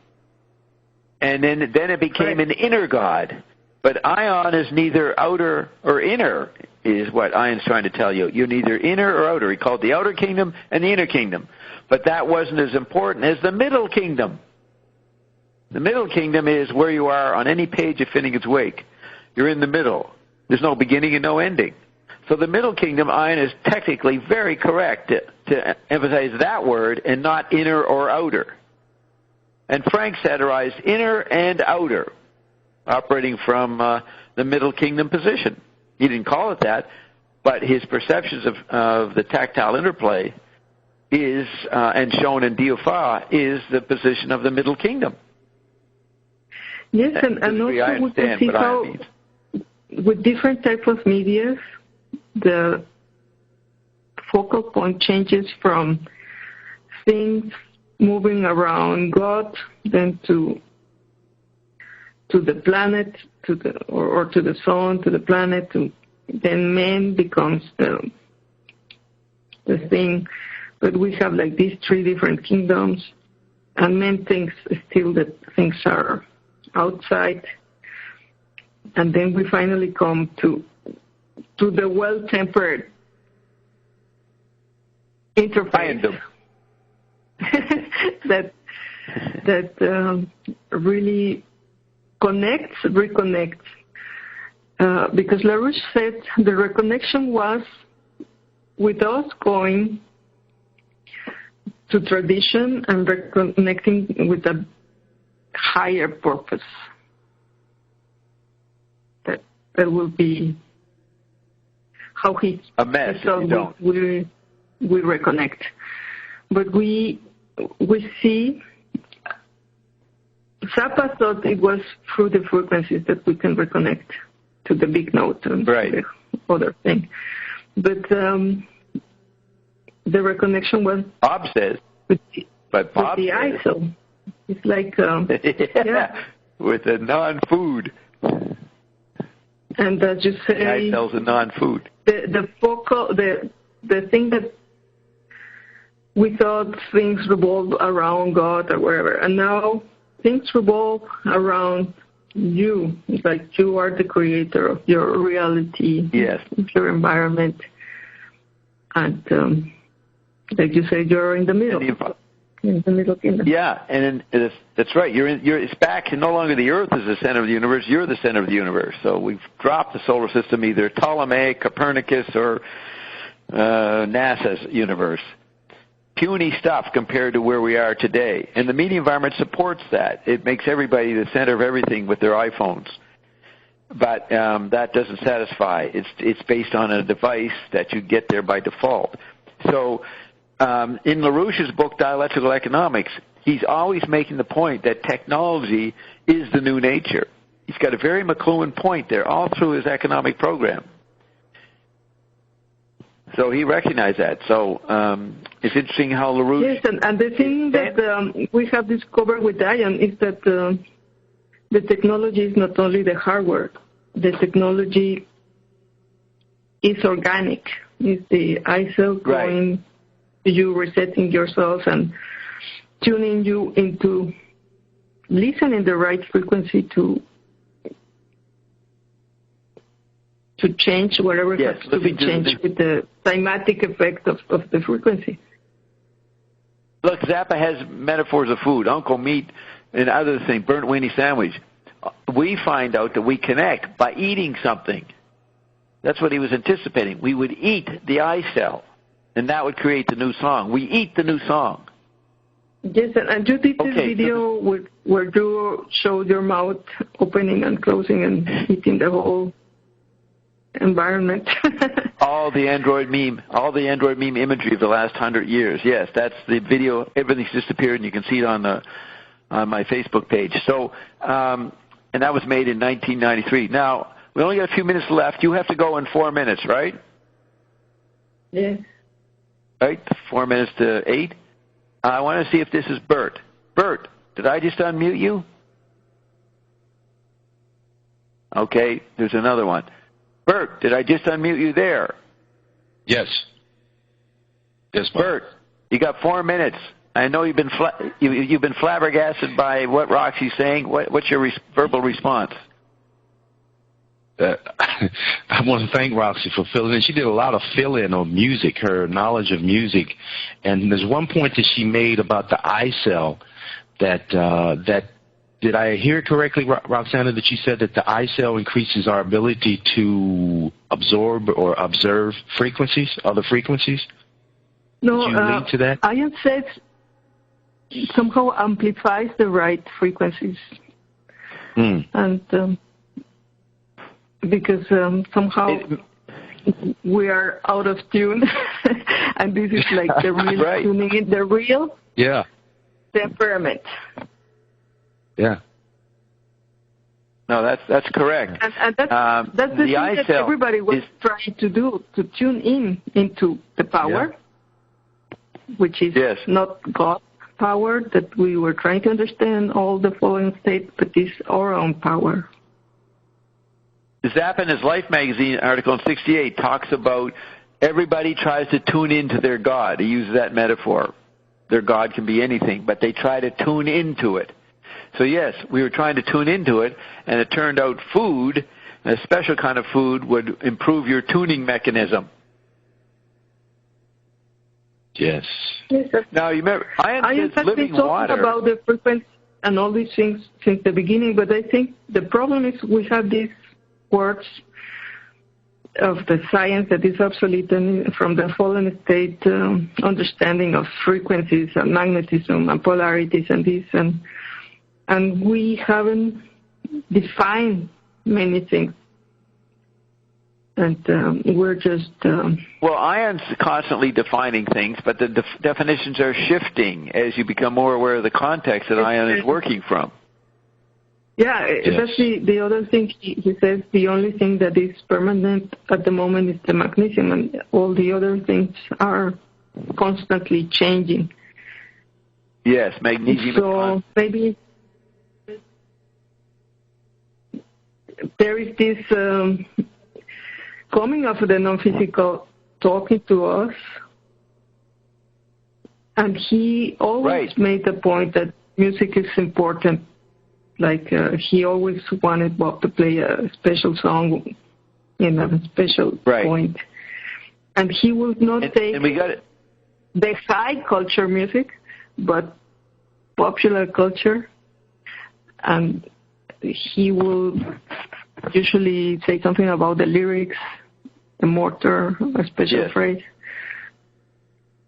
And then it became an inner God. But ion is neither outer or inner, is what Ian's trying to tell you. You're neither inner or outer. He called the outer kingdom and the inner kingdom. But that wasn't as important as the middle kingdom. The middle kingdom is where you are on any page of Finnegan's Wake. You're in the middle. There's no beginning and no ending. So the middle kingdom, Ian, is technically very correct to emphasize that word and not inner or outer. And Frank satirized inner and outer, operating from the middle kingdom position. He didn't call it that, but his perceptions of the tactile interplay is, and shown in Diophar, is the position of the middle kingdom. Yes, and also we can see how, with different types of media, the focal point changes from things moving around God, then to the planet, or to the sun, to the planet, then man becomes the thing. But we have like these three different kingdoms, and man thinks still that things are outside, and then we finally come to the well-tempered interface that really reconnects. Because LaRouche said the reconnection was with us going to tradition and reconnecting with a higher purpose. That will be how he thought we reconnect. But we see, Zappa thought it was through the frequencies that we can reconnect to the big note and the other thing. But the reconnection was Bob says, with Bob the says. ISO. It's like with the non-food. And as you say, the eye tells the non-food. The focal, the thing that we thought things revolve around God or wherever, and now things revolve around you. It's like you are the creator of your reality, of your environment, and like you said, you're in the middle. In the middle kingdom. Yeah, and that's right. It's back. No longer the Earth is the center of the universe. You're the center of the universe. So we've dropped the solar system, either Ptolemaic, Copernicus, or NASA's universe. Puny stuff compared to where we are today. And the media environment supports that. It makes everybody the center of everything with their iPhones. But that doesn't satisfy. It's based on a device that you get there by default. So in LaRouche's book, Dialectical Economics, he's always making the point that technology is the new nature. He's got a very McLuhan point there all through his economic program. So he recognized that. So it's interesting how LaRouche... Yes, and the thing that we have discovered with Ian is that the technology is not only the hardware. The technology is organic. It's the iCell going to you, resetting yourself and tuning you into listening the right frequency to change whatever has to be changed with the cymatic effect of the frequency. Look, Zappa has metaphors of food, Uncle Meat, and other things, burnt weenie sandwich. We find out that we connect by eating something. That's what he was anticipating. We would eat the I cell, and that would create the new song. We eat the new song. Yes, and you did this video where you showed your mouth opening and closing and eating the whole environment. all the Android meme imagery of the last 100 years. Yes, that's the video. Everything's disappeared, and you can see it on my Facebook page. So, and that was made in 1993. Now, we only got a few minutes left. You have to go in 4 minutes, right? Yes. Right, 4 minutes to 8. I want to see if this is Bert. Bert, did I just unmute you? Okay, there's another one. Bert, did I just unmute you there? Yes. Yes, Bob. Bert, you got 4 minutes. I know you've been you've been flabbergasted by what Roxy's saying. What's your verbal response? I want to thank Roxy for filling in. She did a lot of fill-in on music, her knowledge of music. And there's one point that she made about the I cell that did I hear it correctly, Roxana, that you said that the I cell increases our ability to absorb or observe frequencies, other frequencies? No, did you lead to that? Ian says somehow amplifies the right frequencies. And because somehow we are out of tune, and this is like the real tuning in, the real temperament. Yeah. No, that's correct. And that's the thing that everybody was trying to do, to tune in into the power, which is not God's power that we were trying to understand all the fallen states, but is our own power. Zappa in his Life magazine article in 68 talks about everybody tries to tune into their God. He uses that metaphor. Their God can be anything, but they try to tune into it. So yes, we were trying to tune into it, and it turned out food, a special kind of food, would improve your tuning mechanism. Yes. Now, you remember, I have been talking about the frequency and all these things since the beginning, but I think the problem is we have these words of the science that is obsolete and from the fallen state understanding of frequencies and magnetism and polarities and this, and we haven't defined many things. And we're just... Well, Ian's constantly defining things, but the definitions are shifting as you become more aware of the context that Ian is working from. Yeah, that's the other thing. He says the only thing that is permanent at the moment is the magnesium, and all the other things are constantly changing. Yes, magnesium. So maybe there is this coming of the non-physical talking to us, and he always made the point that music is important. Like he always wanted Bob to play a special song in a special point. And he would not take the high culture music, but popular culture. And he will usually say something about the lyrics, the mortar, a special phrase.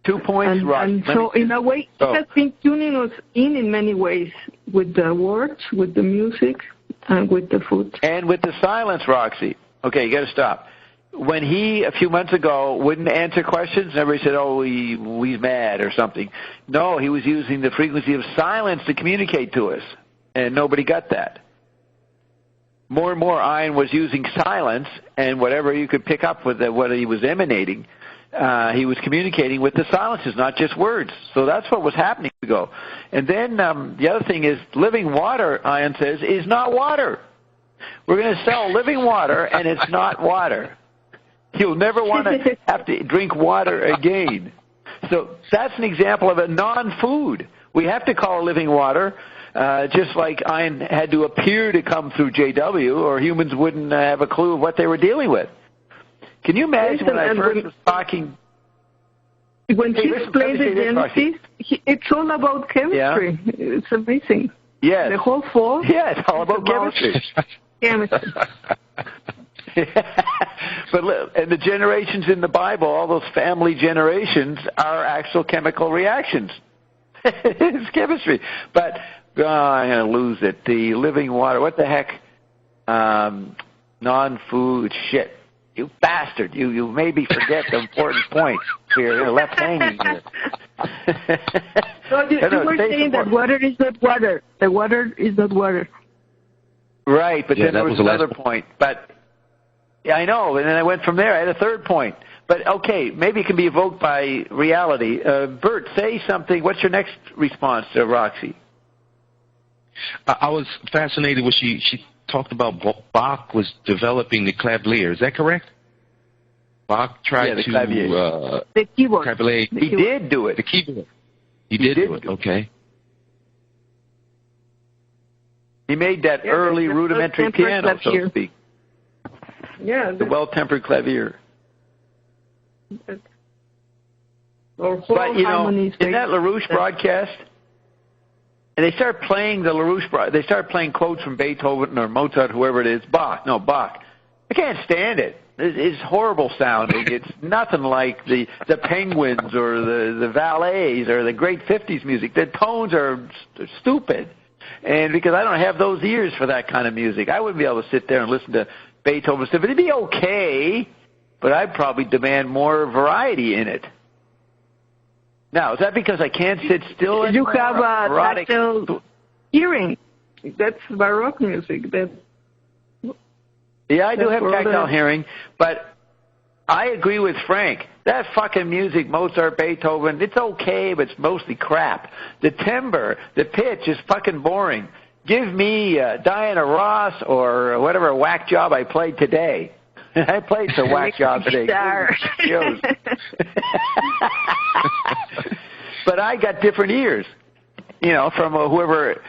2 points, and so in a way, it has been tuning us in many ways, with the words, with the music, and with the food. And with the silence, Roxy. Okay, you got to stop. when he, a few months ago, wouldn't answer questions, everybody said, oh, he's mad or something. No, he was using the frequency of silence to communicate to us, and nobody got that. More and more, Ian was using silence, and whatever you could pick up with what he was emanating, he was communicating with the silences, not just words. So that's what was happening ago. And then the other thing is, living water, Ian says, is not water. We're going to sell living water, and it's not water. You'll never want to have to drink water again. So that's an example of a non-food. We have to call it living water, just like Ian had to appear to come through JW, or humans wouldn't have a clue of what they were dealing with. Can you imagine when I first was talking? When he explained the Genesis, it's all about chemistry. Yeah. It's amazing. Yes. The whole fall. Yeah, it's all about chemistry. Chemistry. But and the generations in the Bible, all those family generations, are actual chemical reactions. It's chemistry. But I'm going to lose it. The living water. What the heck? Non-food shit. You bastard. You made me forget the important point here. You're left hanging here. So you were saying that water is not water. The water is not water. Right, but then there was another point. But yeah, I know, and then I went from there. I had a third point. But, okay, maybe it can be evoked by reality. Bert, say something. What's your next response to Roxy? I was fascinated when she talked about Bach was developing the clavier. Is that correct? Bach tried to... the keyboard. He did do it. The keyboard. He did do it. Okay. He made that early rudimentary piano, so to speak. Yeah. The well-tempered clavier. But in that LaRouche broadcast, and they start playing the LaRouche, they start playing quotes from Beethoven or Mozart, whoever it is, Bach. I can't stand it. It's horrible sounding. It's nothing like the Penguins or the Valets or the great 50s music. The tones are stupid. And because I don't have those ears for that kind of music, I wouldn't be able to sit there and listen to Beethoven stuff. It'd be okay, but I'd probably demand more variety in it. Now, is that because I can't sit still anymore? You have a tactile hearing. That's Baroque music. Yeah, I do have tactile hearing, but I agree with Frank. That fucking music, Mozart, Beethoven, it's okay, but it's mostly crap. The timbre, the pitch is fucking boring. Give me Diana Ross or whatever whack job I played today. I played some whack job today. But I got different ears, from whoever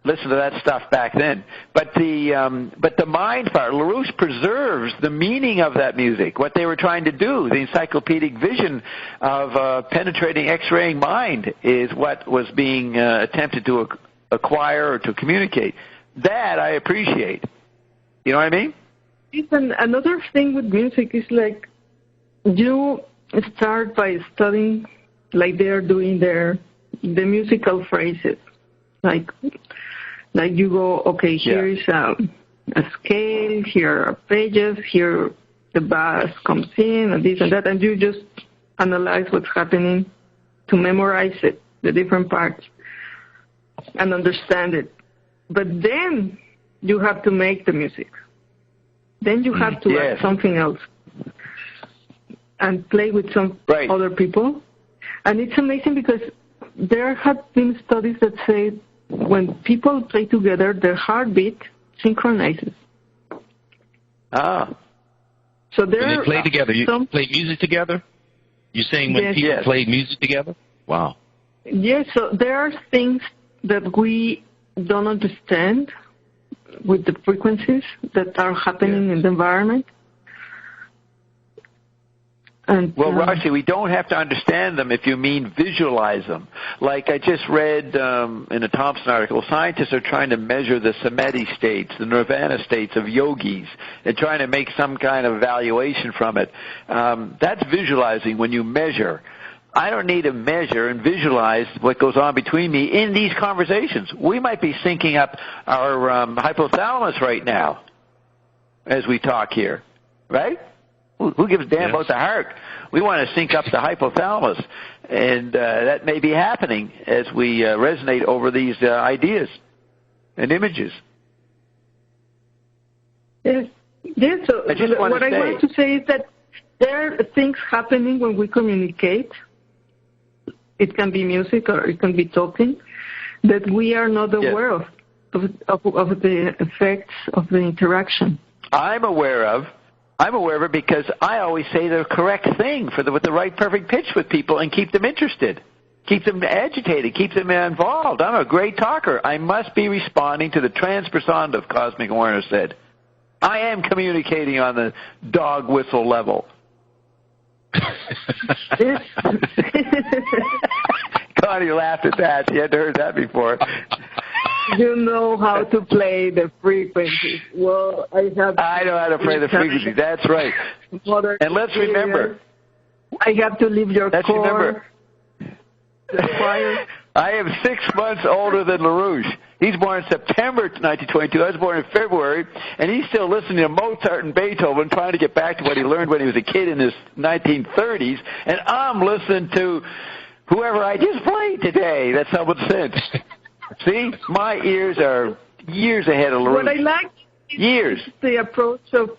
listened to that stuff back then. But the mind part, LaRouche preserves the meaning of that music, what they were trying to do. The encyclopedic vision of penetrating X-raying mind is what was being attempted to acquire or to communicate. That I appreciate. You know what I mean? Another thing with music is like you start by studying, like they're doing the musical phrases. Like you go, okay, here is a scale, here are pages, here the bass comes in, and this and that, and you just analyze what's happening to memorize it, the different parts, and understand it. But then you have to make the music. Then you have to add something else and play with some other people. And it's amazing because there have been studies that say when people play together, their heartbeat synchronizes. Ah. So when they play together, you play music together? You're saying when people play music together? Wow. Yes, so there are things that we don't understand with the frequencies that are happening in the environment. And, Roxy, we don't have to understand them if you mean visualize them. Like I just read in a Thompson article, scientists are trying to measure the samadhi states, the nirvana states of yogis, and trying to make some kind of evaluation from it. That's visualizing when you measure. I don't need to measure and visualize what goes on between me in these conversations. We might be syncing up our hypothalamus right now as we talk here. right? Who gives a damn about the heart? We want to sync up the hypothalamus, and that may be happening as we resonate over these ideas and images. Yes. So what I want to say is that there are things happening when we communicate. It can be music or it can be talking that we are not aware of the effects of the interaction. I'm aware of it because I always say the correct thing with the right perfect pitch with people and keep them interested, keep them agitated, keep them involved. I'm a great talker. I must be responding to the transpersonal, cosmic awareness said. I am communicating on the dog whistle level. Connie laughed at that. She hadn't heard that before. You know how to play the frequencies. Well, I know how to play the frequencies. That's right. And let's remember. I have to leave your core. I am 6 months older than LaRouche. He's born in September 1922. I was born in February, and he's still listening to Mozart and Beethoven, trying to get back to what he learned when he was a kid in his 1930s, and I'm listening to whoever I just played today. That's how much sense. See? My ears are years ahead of LaRouche. What I like is the approach of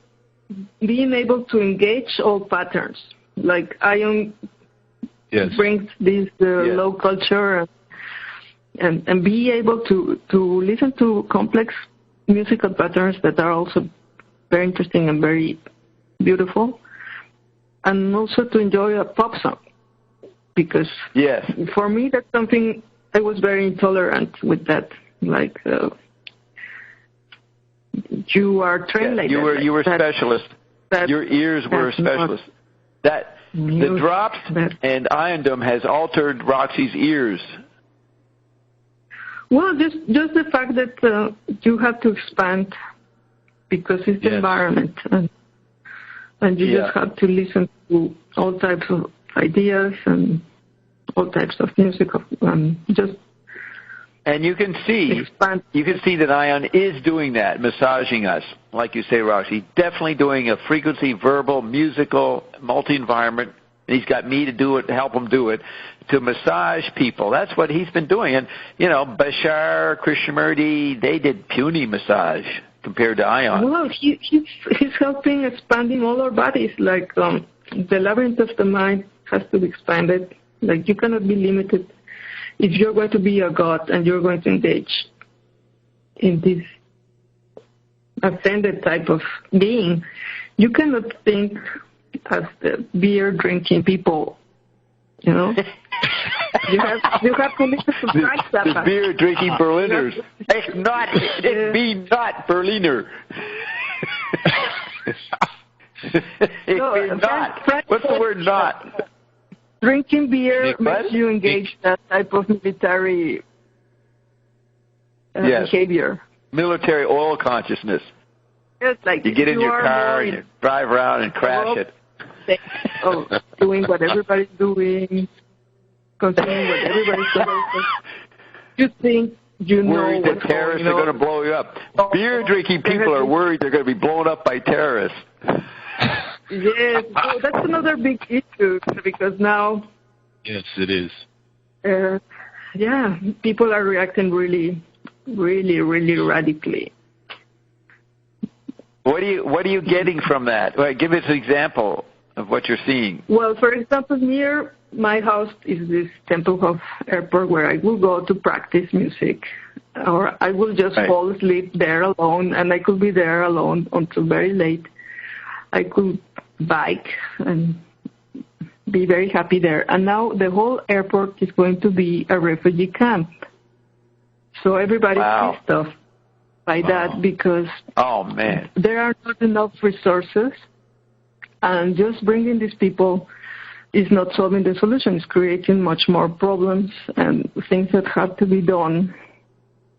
being able to engage all patterns. Like Ion brings this low culture and be able to listen to complex musical patterns that are also very interesting and very beautiful, and also to enjoy a pop song. Because for me, that's something I was very intolerant with that. Like, you are trained like that. You were a specialist. Your ears were a specialist. The drops and Iondom has altered Roxy's ears. Well, just the fact that you have to expand because it's the environment, and you just have to listen to all types of ideas and all types of music. And you can see that Ion is doing that, massaging us, like you say, Roxy. Definitely doing a frequency, verbal, musical, multi-environment. And he's got me to do it, to help him do it, to massage people. That's what he's been doing. And, Bashar, Krishnamurti, they did puny massage compared to Ion. Well, he's helping expanding all our bodies. Like the labyrinth of the mind has to be expanded. Like you cannot be limited. If you're going to be a god and you're going to engage in this ascended type of being, you cannot think as the beer-drinking people, You have to listen to Zappa. The beer-drinking Berliners. It be not Berliner. What's the word not? Drinking beer makes you engage that type of military behavior. Military oil consciousness. It's like you get in your car and you drive around and crash it. Doing what everybody's doing, consuming what everybody's doing. You think you know worried that terrorists are going to blow you up. Beer-drinking people are worried they're going to be blown up by terrorists. Yes, that's another big issue because now... Yes, it is. People are reacting really, really, really radically. What are you getting from that? Well, give us an example of what you're seeing. Well, for example, near my house is this Tempelhof airport where I will go to practice music, or I will just fall asleep there alone, and I could be there alone until very late. I could bike and be very happy there. And now the whole airport is going to be a refugee camp. So everybody's pissed off by that because there are not enough resources. And just bringing these people is not solving the solution. It's creating much more problems and things that have to be done.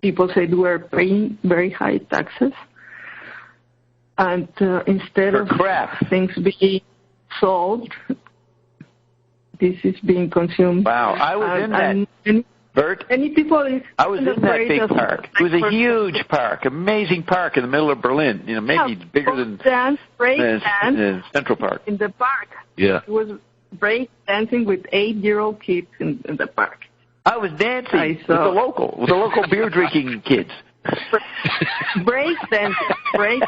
People say we're paying very high taxes. And instead of things being solved, this is being consumed. Wow, I was in that. Bert? Any people I was in that big park. It was a huge park, amazing park in the middle of Berlin. Maybe bigger than Central Park. In the park. Yeah. It was break dancing with 8-year-old kids in the park. I was dancing with the local beer drinking kids. Break dancing. Break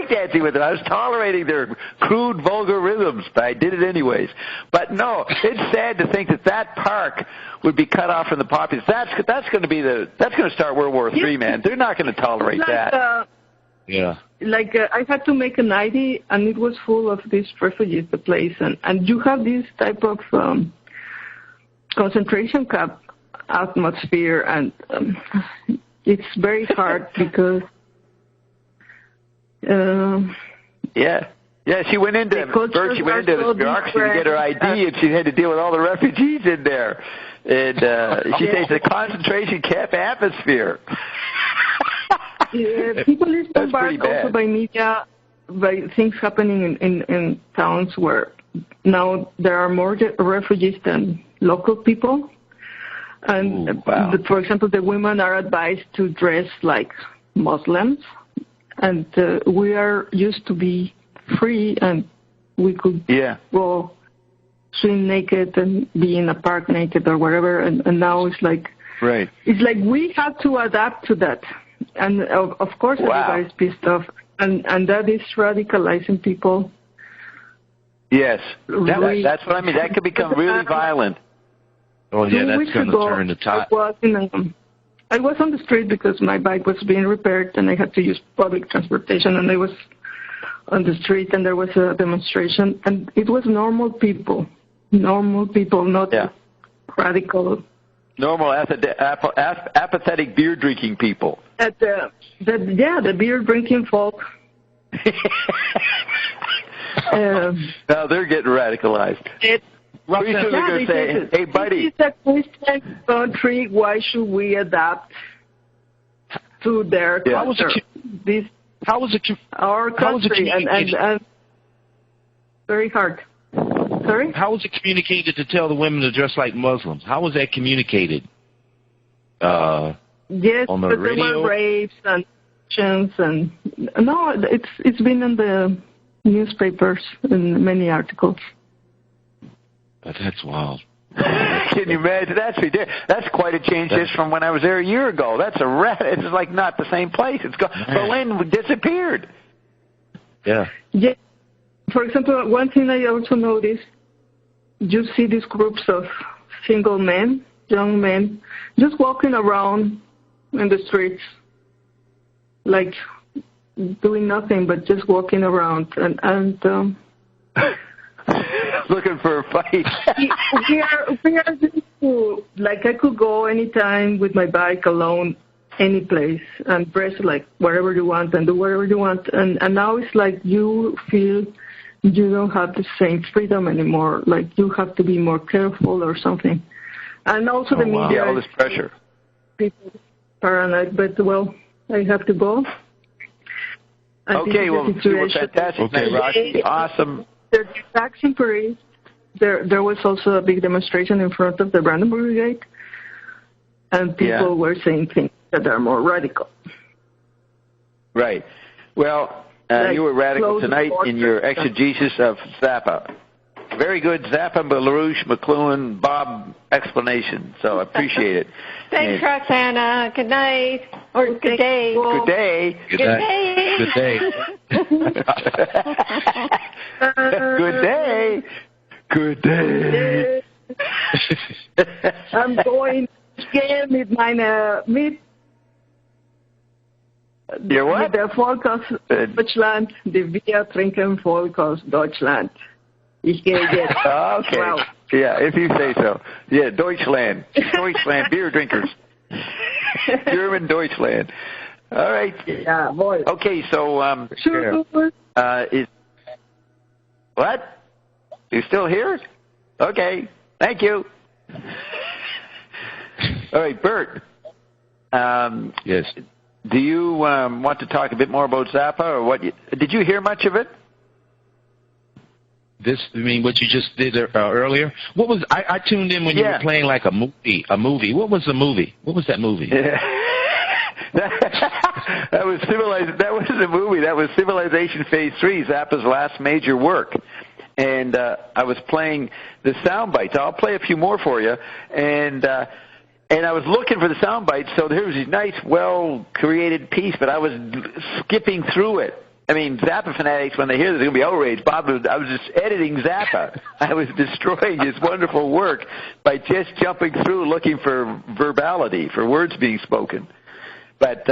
dancing with them. I was tolerating their crude, vulgar rhythms, but I did it anyways. But no, it's sad to think that park would be cut off from the populace. That's going to start World War III, man. They're not going to tolerate that. Yeah. I had to make an ID, and it was full of these refugees, the place, and you have this type of concentration camp atmosphere, and it's very hard because. She went into the bureaucracy to get her ID, and she had to deal with all the refugees in there. And she says the concentration camp atmosphere. People is bombarded also by media, by things happening in towns where now there are more refugees than local people. And, for example, the women are advised to dress like Muslims. And we are used to be free, and we could go swim naked and be in a park naked or whatever. And now it's like it's like we have to adapt to that. And of course, everybody's pissed off, and that is radicalizing people. Yes, that's what I mean. That could become really violent. Oh yeah, that's going to turn the tide. I was on the street because my bike was being repaired and I had to use public transportation, and I was on the street and there was a demonstration, and it was normal people, not radical. Normal, apathetic beer-drinking people. The beer-drinking folk. Now they're getting radicalized. Pretty soon they're going to say, hey, buddy. This is a Christian country. Why should we adapt to their culture? Our country, and very hard. Sorry? How was it communicated to tell the women to dress like Muslims? How was that communicated? Yes, on the but radio? there were rapes and no, it's been in the newspapers in many articles. That's wild. Can you imagine? That's ridiculous. That's quite a change just from when I was there a year ago. That's it's like not the same place. It's Berlin disappeared. Yeah. Yeah. For example, one thing I also noticed, you see these groups of single men, young men, just walking around in the streets, like doing nothing but just walking around and looking for a fight. we are used to, like, I could go anytime with my bike alone, any place, and dress like whatever you want and do whatever you want. And now it's like you feel you don't have the same freedom anymore. Like you have to be more careful or something. And also the media. Yeah, all this pressure. People paranoid, but well, I have to go. Okay, well, you were fantastic, Roxy. Awesome. The attacks in Paris, there was also a big demonstration in front of the Brandenburg Gate, and people were saying things that are more radical. Right. Well, you were radical tonight in your exegesis of Zappa. Very good Zappa, LaRouche, McLuhan, Bob explanation, so I appreciate it. Thanks, Roxana. Good night. Or good day. Good day. Good day. Good day. Good day. Good day. I'm going again with my Your what? Der Volk aus Deutschland, die wir trinken Volk aus Deutschland. Ich gehe jetzt. Okay. Wow. Yeah, if you say so. Yeah, Deutschland. Deutschland, beer drinkers. German Deutschland. All right. Yeah, boy. Okay, so, is, what? You still here? Okay. Thank you. All right, Bert. Yes. Do you want to talk a bit more about Zappa, or what? Did you hear much of it? what you just did earlier? What was I tuned in when you were playing like a movie. What was the movie? What was that movie? Yeah. That was Civilization. That wasn't a movie. That was Civilization Phase 3, Zappa's last major work. And I was playing the sound bites. I'll play a few more for you. And I was looking for the sound bites. So there was this nice, well-created piece, but I was skipping through it. I mean, Zappa fanatics, when they hear this, they're going to be outraged. I was just editing Zappa. I was destroying his wonderful work by just jumping through looking for verbality, for words being spoken. But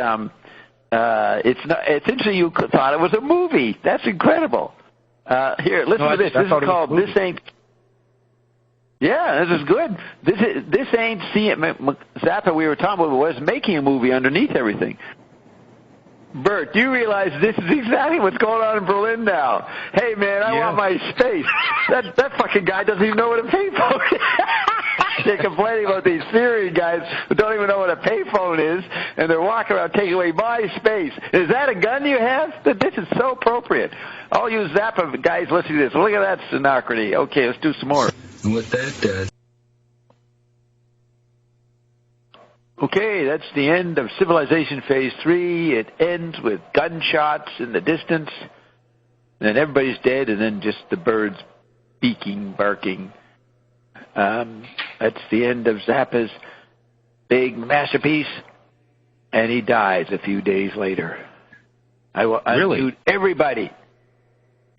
it's interesting you thought it was a movie. That's incredible. Here, listen to this. This is called This Ain't... Yeah, this is good. This ain't... Zappa, we were talking about, was making a movie underneath everything. Bert, do you realize this is exactly what's going on in Berlin now? Hey, man, I want my space. That fucking guy doesn't even know what a payphone is. They're complaining about these Syrian guys who don't even know what a payphone is, and they're walking around taking away my space. Is that a gun you have? This is so appropriate. All you Zappa guys listening to this, look at that synchronicity. Okay, let's do some more. And what that does. Okay, that's the end of Civilization Phase 3. It ends with gunshots in the distance, and then everybody's dead, and then just the birds beaking, barking. That's the end of Zappa's big masterpiece, and he dies a few days later. I really? Everybody.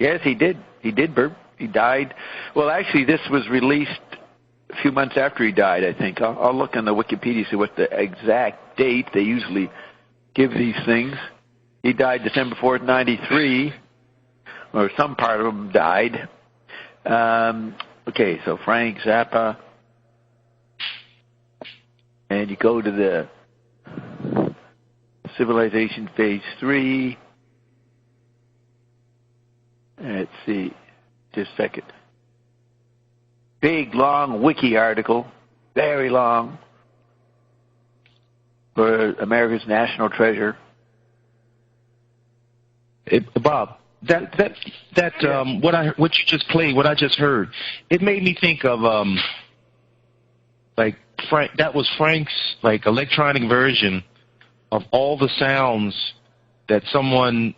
Yes, he did. He did, Bert. He died. Well, actually, this was released a few months after he died, I think. I'll look on the Wikipedia, see what the exact date. They usually give these things. He died December 4th, 1993, or some part of him died. Okay, so Frank Zappa, and you go to the Civilization Phase 3. Let's see, just a second. Big, long wiki article, very long, for America's National Treasure. Bob, what you just played, what I just heard, it made me think of like Frank. That was Frank's like electronic version of all the sounds that someone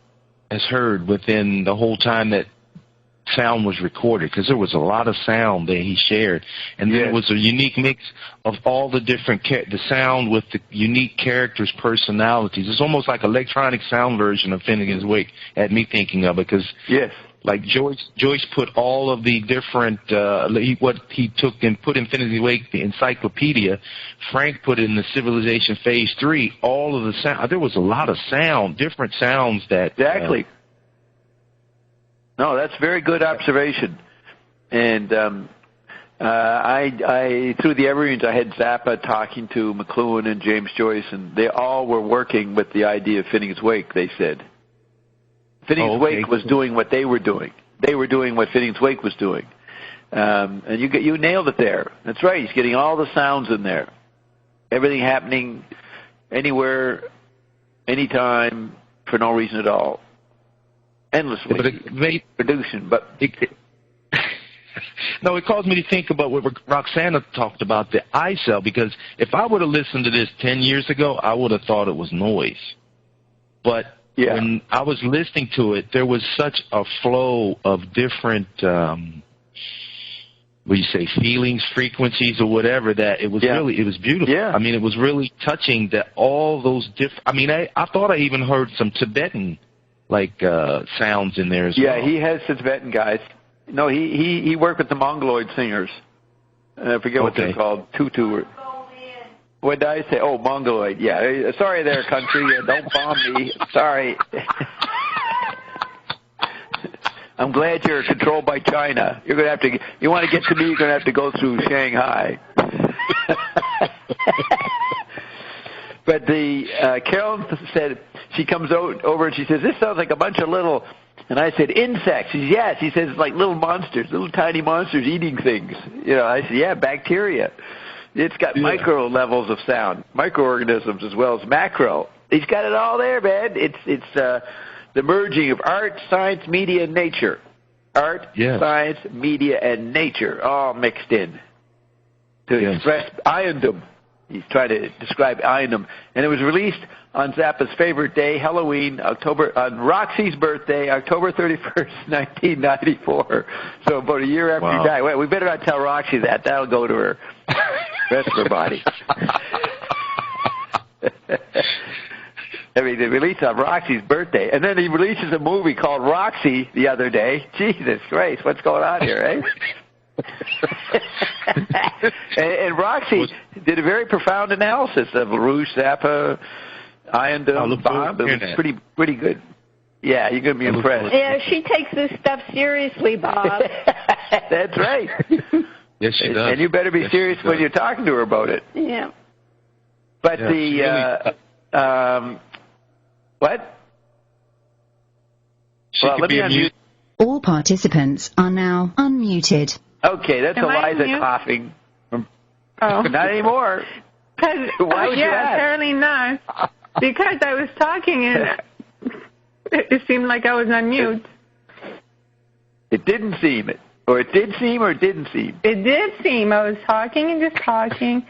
has heard within the whole time that sound was recorded, because there was a lot of sound that he shared, and then it was a unique mix of all the different the sound with the unique characters' personalities. It's almost like electronic sound version of Finnegan's Wake. Had me thinking of it, because like Joyce put all of the different what he took and put in Finnegan's Wake, the encyclopedia. Frank put in the Civilization Phase 3 all of the sound. There was a lot of sound, different sounds that exactly. No, that's very good observation. And I through the Evergreens, I had Zappa talking to McLuhan and James Joyce, and they all were working with the idea of Finnegan's Wake, they said. Finnegan's Wake was doing what they were doing. They were doing what Finnegan's Wake was doing. And you nailed it there. That's right. He's getting all the sounds in there. Everything happening anywhere, anytime, for no reason at all. Endlessly producing, but no, it caused me to think about what Roxana talked about, the I-cell, because if I would have listened to this 10 years ago, I would have thought it was noise. But when I was listening to it, there was such a flow of different, feelings, frequencies, or whatever, that it was really, it was beautiful. Yeah. I mean, it was really touching that all those different, I thought I even heard some Tibetan sounds in there as well. Yeah, he has Tibetan guys. No, he worked with the Mongoloid singers. I forget what they're called. Tutu. What did I say? Oh, Mongoloid. Yeah. Sorry there, country. Don't bomb me. Sorry. I'm glad you're controlled by China. You're going to have to. You want to get to me? You're going to have to go through Shanghai. But Carolyn said, she comes over and she says, this sounds like a bunch of little, and I said, insects. She says, yes. She says, it's like little monsters, little tiny monsters eating things. I said, yeah, bacteria. It's got micro levels of sound, microorganisms as well as macro. He's got it all there, man. It's the merging of art, science, media, and nature. art, science, media, and nature, all mixed in to express Iondom. He's trying to describe Iondom. And it was released on Zappa's favorite day, Halloween, on Roxy's birthday, October 31st, 1994. So about a year after he died. Well, we better not tell Roxy that. That'll go to her rest of her body. I mean, they released on Roxy's birthday. And then he releases a movie called Roxy the other day. Jesus Christ, what's going on here, eh? and Roxy did a very profound analysis of LaRouche, Zappa, Iondom, Bob. It was pretty good. Yeah, you're going to be impressed. Yeah, she takes this stuff seriously, Bob. That's right. Yes, she does. And you better be serious when you're talking to her about it. Yeah. But what? Well, let me unmute. All participants are now unmuted. Okay, that's Eliza coughing. Not anymore. Why would you ask? Apparently not. Because I was talking and it seemed like I was on mute. It didn't seem it. Or it did seem or it didn't seem? It did seem. I was talking and just talking,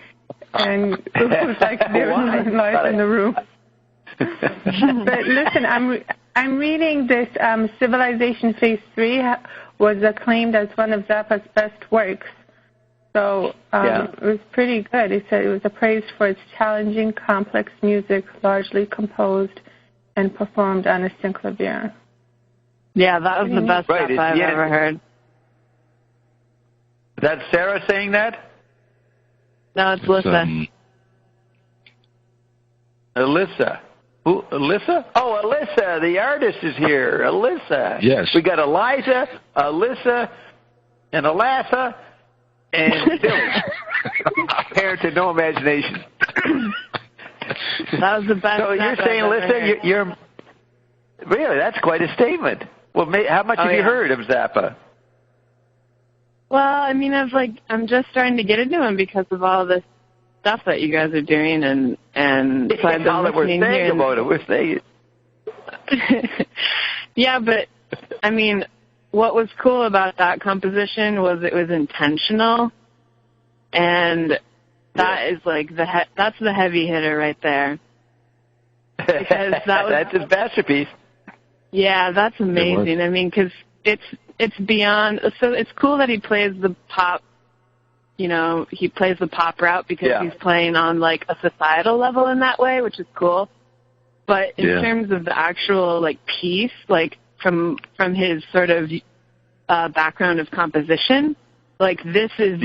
and it was like there was no noise in the room. But listen, I'm reading this Civilization Phase 3 was acclaimed as one of Zappa's best works. So it was pretty good. He said it was praised for its challenging, complex music, largely composed and performed on a synclavier. Yeah, that was the best stuff I've ever heard. Is that Sarah saying that? No, it's Alyssa. Alyssa. Who? Alyssa? Oh, Alyssa, the artist is here. Alyssa. Yes. We got Eliza, Alyssa, and Alassa, and Billy. Parents with no imagination. That was the best. So you're saying, Alyssa, you're really, that's quite a statement. Well, how much have you heard of Zappa? Well, I mean, I'm just starting to get into him because of all this stuff that you guys are doing, and so I've been all that we're saying about it. We're saying it. Yeah, but I mean, what was cool about that composition was it was intentional, and that is like that's the heavy hitter right there. Because that's his masterpiece. Yeah, that's amazing. I mean, because it's beyond. So it's cool that he plays the pop. You know, he plays the pop route because he's playing on like a societal level in that way, which is cool. But in terms of the actual like piece, like from his sort of background of composition, like this is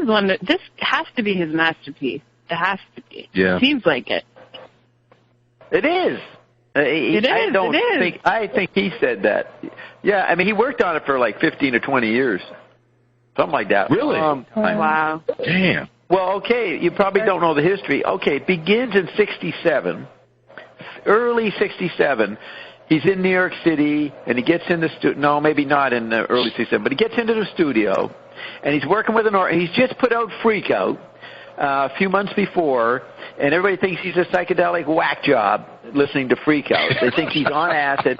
one that this has to be his masterpiece. It has to be. Yeah. It seems like it. It is. I think he said that. Yeah, I mean, he worked on it for like 15 or 20 years. Something like that. Really? Wow. Damn. Well, okay, you probably don't know the history. Okay, it begins in 67, early 67. He's in New York City, and he gets in the studio. No, maybe not in the early 67, but he gets into the studio, and he's working with he's just put out Freak Out a few months before, and everybody thinks he's a psychedelic whack job listening to Freak Out. They think he's on acid,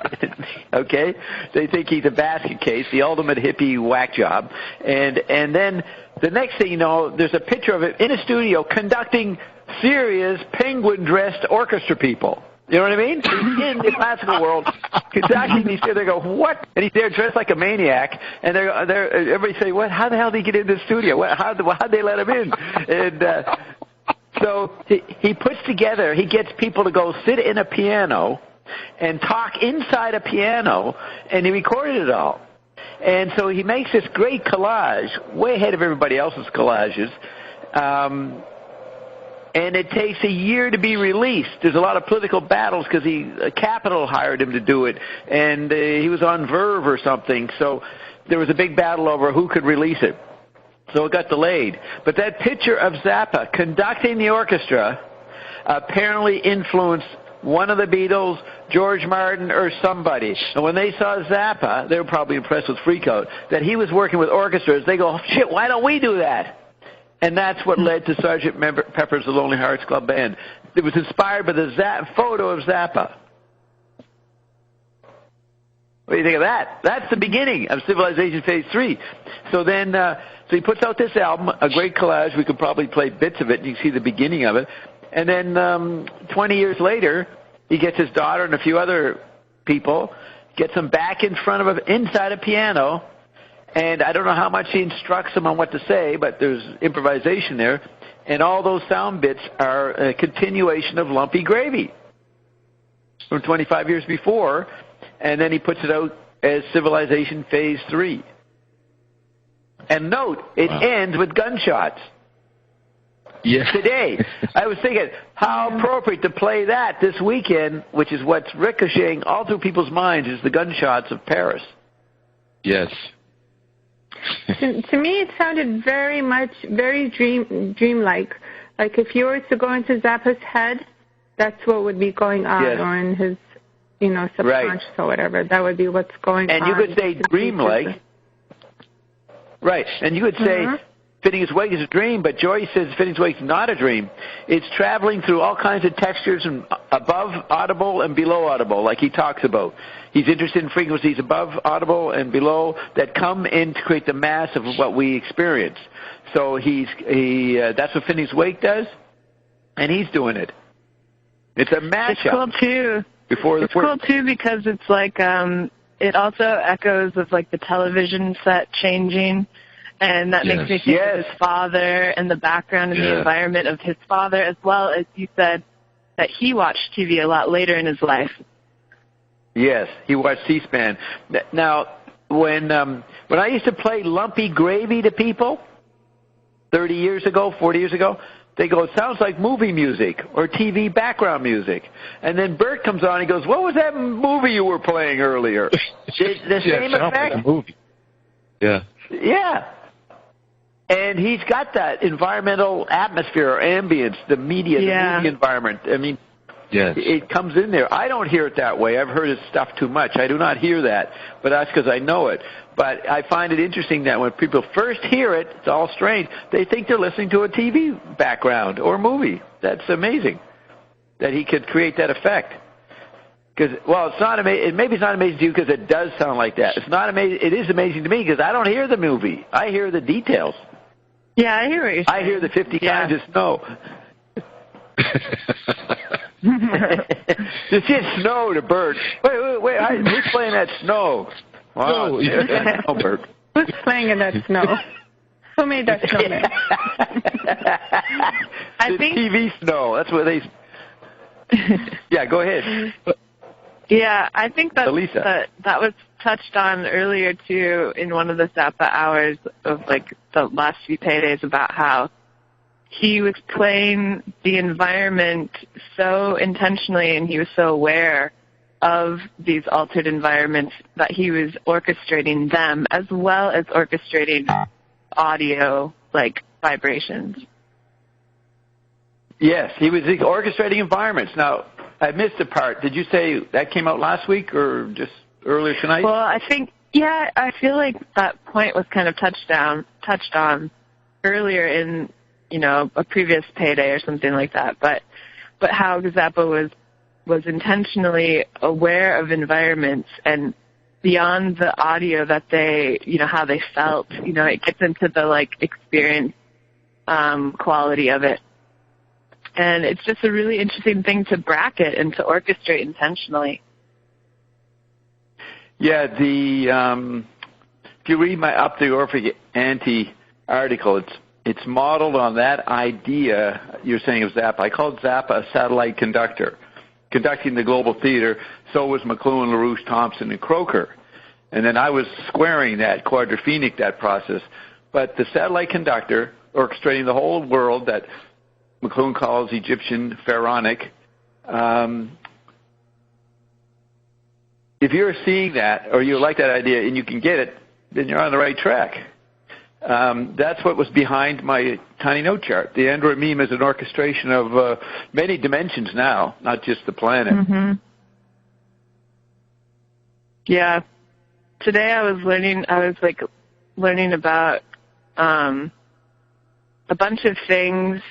okay? They think he's a basket case, the ultimate hippie whack job. And then the next thing you know, there's a picture of him in a studio conducting serious penguin-dressed orchestra people. You know what I mean? He's in the classical world, conducting these. They go, what? And he's there dressed like a maniac, and everybody say, what? How the hell did he get in the studio? How'd they let him in? And so he puts together. He gets people to go sit in a piano and talk inside a piano, and he recorded it all. And so he makes this great collage, way ahead of everybody else's collages. And it takes a year to be released. There's a lot of political battles because Capitol hired him to do it, and he was on Verve or something. So there was a big battle over who could release it. So it got delayed. But that picture of Zappa conducting the orchestra apparently influenced one of the Beatles, George Martin, or somebody. And when they saw Zappa, they were probably impressed with Freak Out, that he was working with orchestras. They go, shit, why don't we do that? And that's what led to Sgt. Pepper's The Lonely Hearts Club Band. It was inspired by the photo of Zappa. What do you think of that? That's the beginning of Civilization Phase 3. So then, so he puts out this album, a great collage. We could probably play bits of it, and you can see the beginning of it. And then 20 years later, he gets his daughter and a few other people, gets them back in front of inside a piano, and I don't know how much he instructs them on what to say, but there's improvisation there, and all those sound bits are a continuation of Lumpy Gravy from 25 years before, and then he puts it out as Civilization Phase 3. And note, it ends with gunshots. Yeah. Today, I was thinking, how appropriate to play that this weekend, which is what's ricocheting all through people's minds, is the Gunshots of Paris. Yes. To me, it sounded very dreamlike. Like if you were to go into Zappa's head, that's what would be going on, or in his, subconscious or whatever. That would be what's going on. And you could say dreamlike. Right. And you could say Fitting Its Wake is a dream, but Joyce says Fitting Its Wake is not a dream. It's traveling through all kinds of textures and above audible and below audible, like he talks about. He's interested in frequencies above audible and below that come in to create the mass of what we experience. So that's what Fitting Its Wake does, and he's doing it. It's a mashup. It's cool too. It's cool too because it's like it also echoes of like the television set changing. And that makes me think of his father and the background and the environment of his father, as well as you said that he watched TV a lot later in his life. Yes, he watched C-SPAN. Now, when I used to play Lumpy Gravy to people 30 years ago, 40 years ago, they go, it sounds like movie music or TV background music. And then Bert comes on and he goes, what was that movie you were playing earlier? The same effect? Like a movie. Yeah. Yeah. And he's got that environmental atmosphere or ambience, the media, the movie environment. I mean, it comes in there. I don't hear it that way. I've heard his stuff too much. I do not hear that, but that's because I know it. But I find it interesting that when people first hear it, it's all strange, they think they're listening to a TV background or movie. That's amazing that he could create that effect. Because, it's not amazing. Maybe it's not amazing to you because it does sound like that. It's not amazing. It is amazing to me because I don't hear the movie. I hear the details. Yeah, I hear what you're saying. I hear the 50 kinds of snow. It's just snow to Bert. Wait, who's playing that snow? Wow, snow, Bert. Who's playing in that snow? Who made that snowman? I think TV snow. That's what they... Yeah, go ahead. Yeah, I think that was touched on earlier too in one of the Zappa hours of like the last few Paydays about how he was playing the environment so intentionally and he was so aware of these altered environments that he was orchestrating them as well as orchestrating audio like vibrations. Yes, he was orchestrating environments. Now, I missed a part. Did you say that came out last week or just earlier tonight? Well, I feel like that point was kind of touched on earlier in, a previous Payday or something like that. But how Zappa was intentionally aware of environments and beyond the audio that they, how they felt, it gets into the like experience quality of it. And it's just a really interesting thing to bracket and to orchestrate intentionally. Yeah, if you read my Up the Orphic Ante article, it's modeled on that idea you're saying of Zappa. I called Zappa a satellite conductor, conducting the global theater. So was McLuhan, LaRouche, Thompson, and Croker. And then I was squaring that, quadrophenic that process. But the satellite conductor, orchestrating the whole world that McLuhan calls Egyptian pharaonic. If you're seeing that or you like that idea and you can get it, then you're on the right track. That's what was behind my tiny note chart. The Android meme is an orchestration of many dimensions now, not just the planet. Mm-hmm. Yeah. Today I was learning about a bunch of things.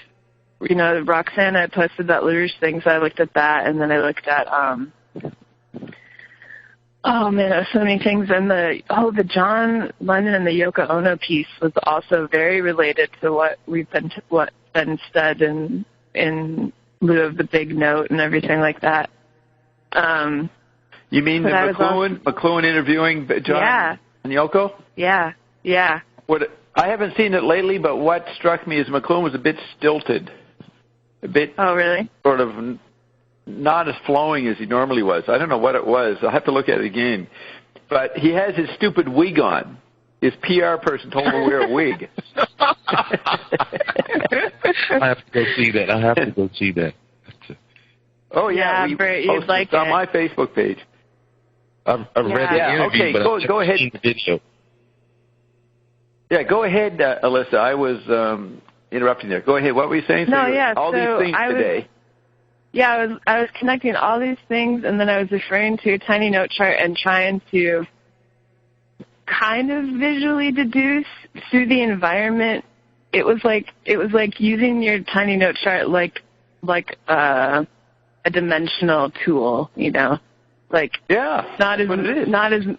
Roxana posted that LaRouche thing, so I looked at that, and then I looked at Oh man, there's so many things. And the John Lennon and the Yoko Ono piece was also very related to what been said in lieu of the big note and everything like that. You mean the McLuhan interviewing John and Yoko? Yeah, yeah. I haven't seen it lately, but what struck me is McLuhan was a bit stilted, a bit. Oh, really? Sort of not as flowing as he normally was. I don't know what it was. I'll have to look at it again. But he has his stupid wig on. His PR person told him to wear a wig. I have to go see that. Oh, yeah. Bert, you'd like it on my Facebook page. I've read the interview, but go ahead. Seen the video. Yeah, go ahead, Alyssa. I was interrupting there. Go ahead. What were you saying? All these things today. Yeah, I was connecting all these things, and then I was referring to a tiny note chart and trying to kind of visually deduce through the environment. It was like using your tiny note chart like a dimensional tool, you know, like not as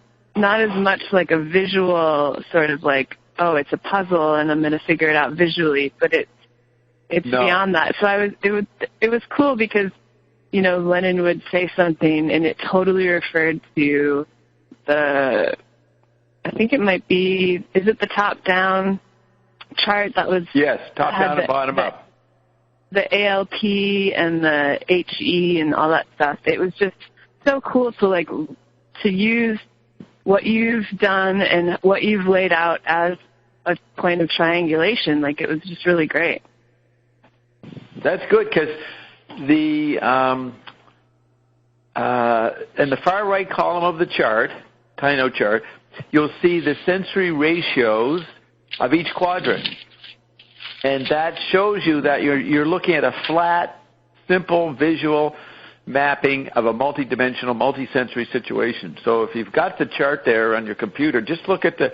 much like a visual sort of like, oh, it's a puzzle and I'm going to figure it out visually, but it's beyond that. So it was cool because, you know, Lennon would say something and it totally referred to I think it might be, is it the top-down chart that was... Yes, top-down and bottom-up. The ALP and the HE and all that stuff. It was just so cool to use what you've done and what you've laid out as a point of triangulation. Like, it was just really great. That's good because in the far right column of the chart, tiny note chart, you'll see the sensory ratios of each quadrant. And that shows you that you're looking at a flat, simple visual mapping of a multidimensional, multisensory situation. So if you've got the chart there on your computer, just look at the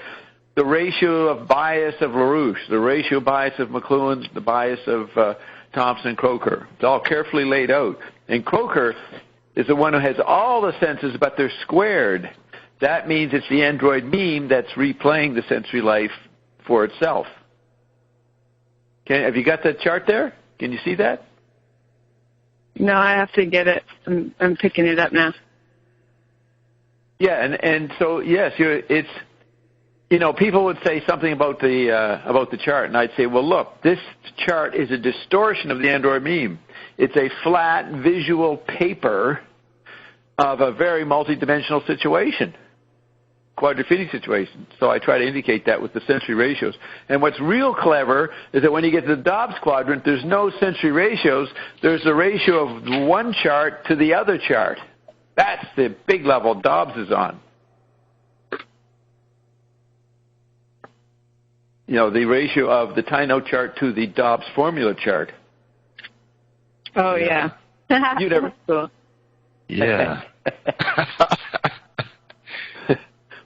ratio of bias of LaRouche, the ratio bias of McLuhan, the bias of Thompson and Croker. It's all carefully laid out. And Croker is the one who has all the senses, but they're squared. That means it's the android meme that's replaying the sensory life for itself. Have you got that chart there? Can you see that? No, I have to get it. I'm picking it up now. Yeah, and so yes, it's, you know, people would say something about the chart, and I'd say, well, look, this chart is a distortion of the android meme. It's a flat visual paper of a very multidimensional situation, quadrophysic situation. So I try to indicate that with the sensory ratios. And what's real clever is that when you get to the Dobbs quadrant, there's no sensory ratios. There's the ratio of one chart to the other chart. That's the big level Dobbs is on. You know, the ratio of the tiny note chart to the Dobbs formula chart. Oh, yeah. You never... Cool. Yeah.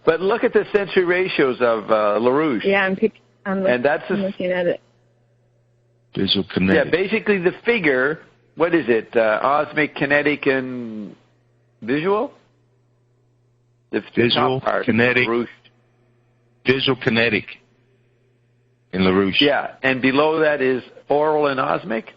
But look at the sensory ratios of LaRouche. Yeah, I'm looking at it. Visual kinetic. Yeah, basically the figure, what is it? Osmic, kinetic, and visual? The visual, top part, kinetic. LaRouche. Visual, kinetic in LaRouche. Yeah, and below that is oral and osmic?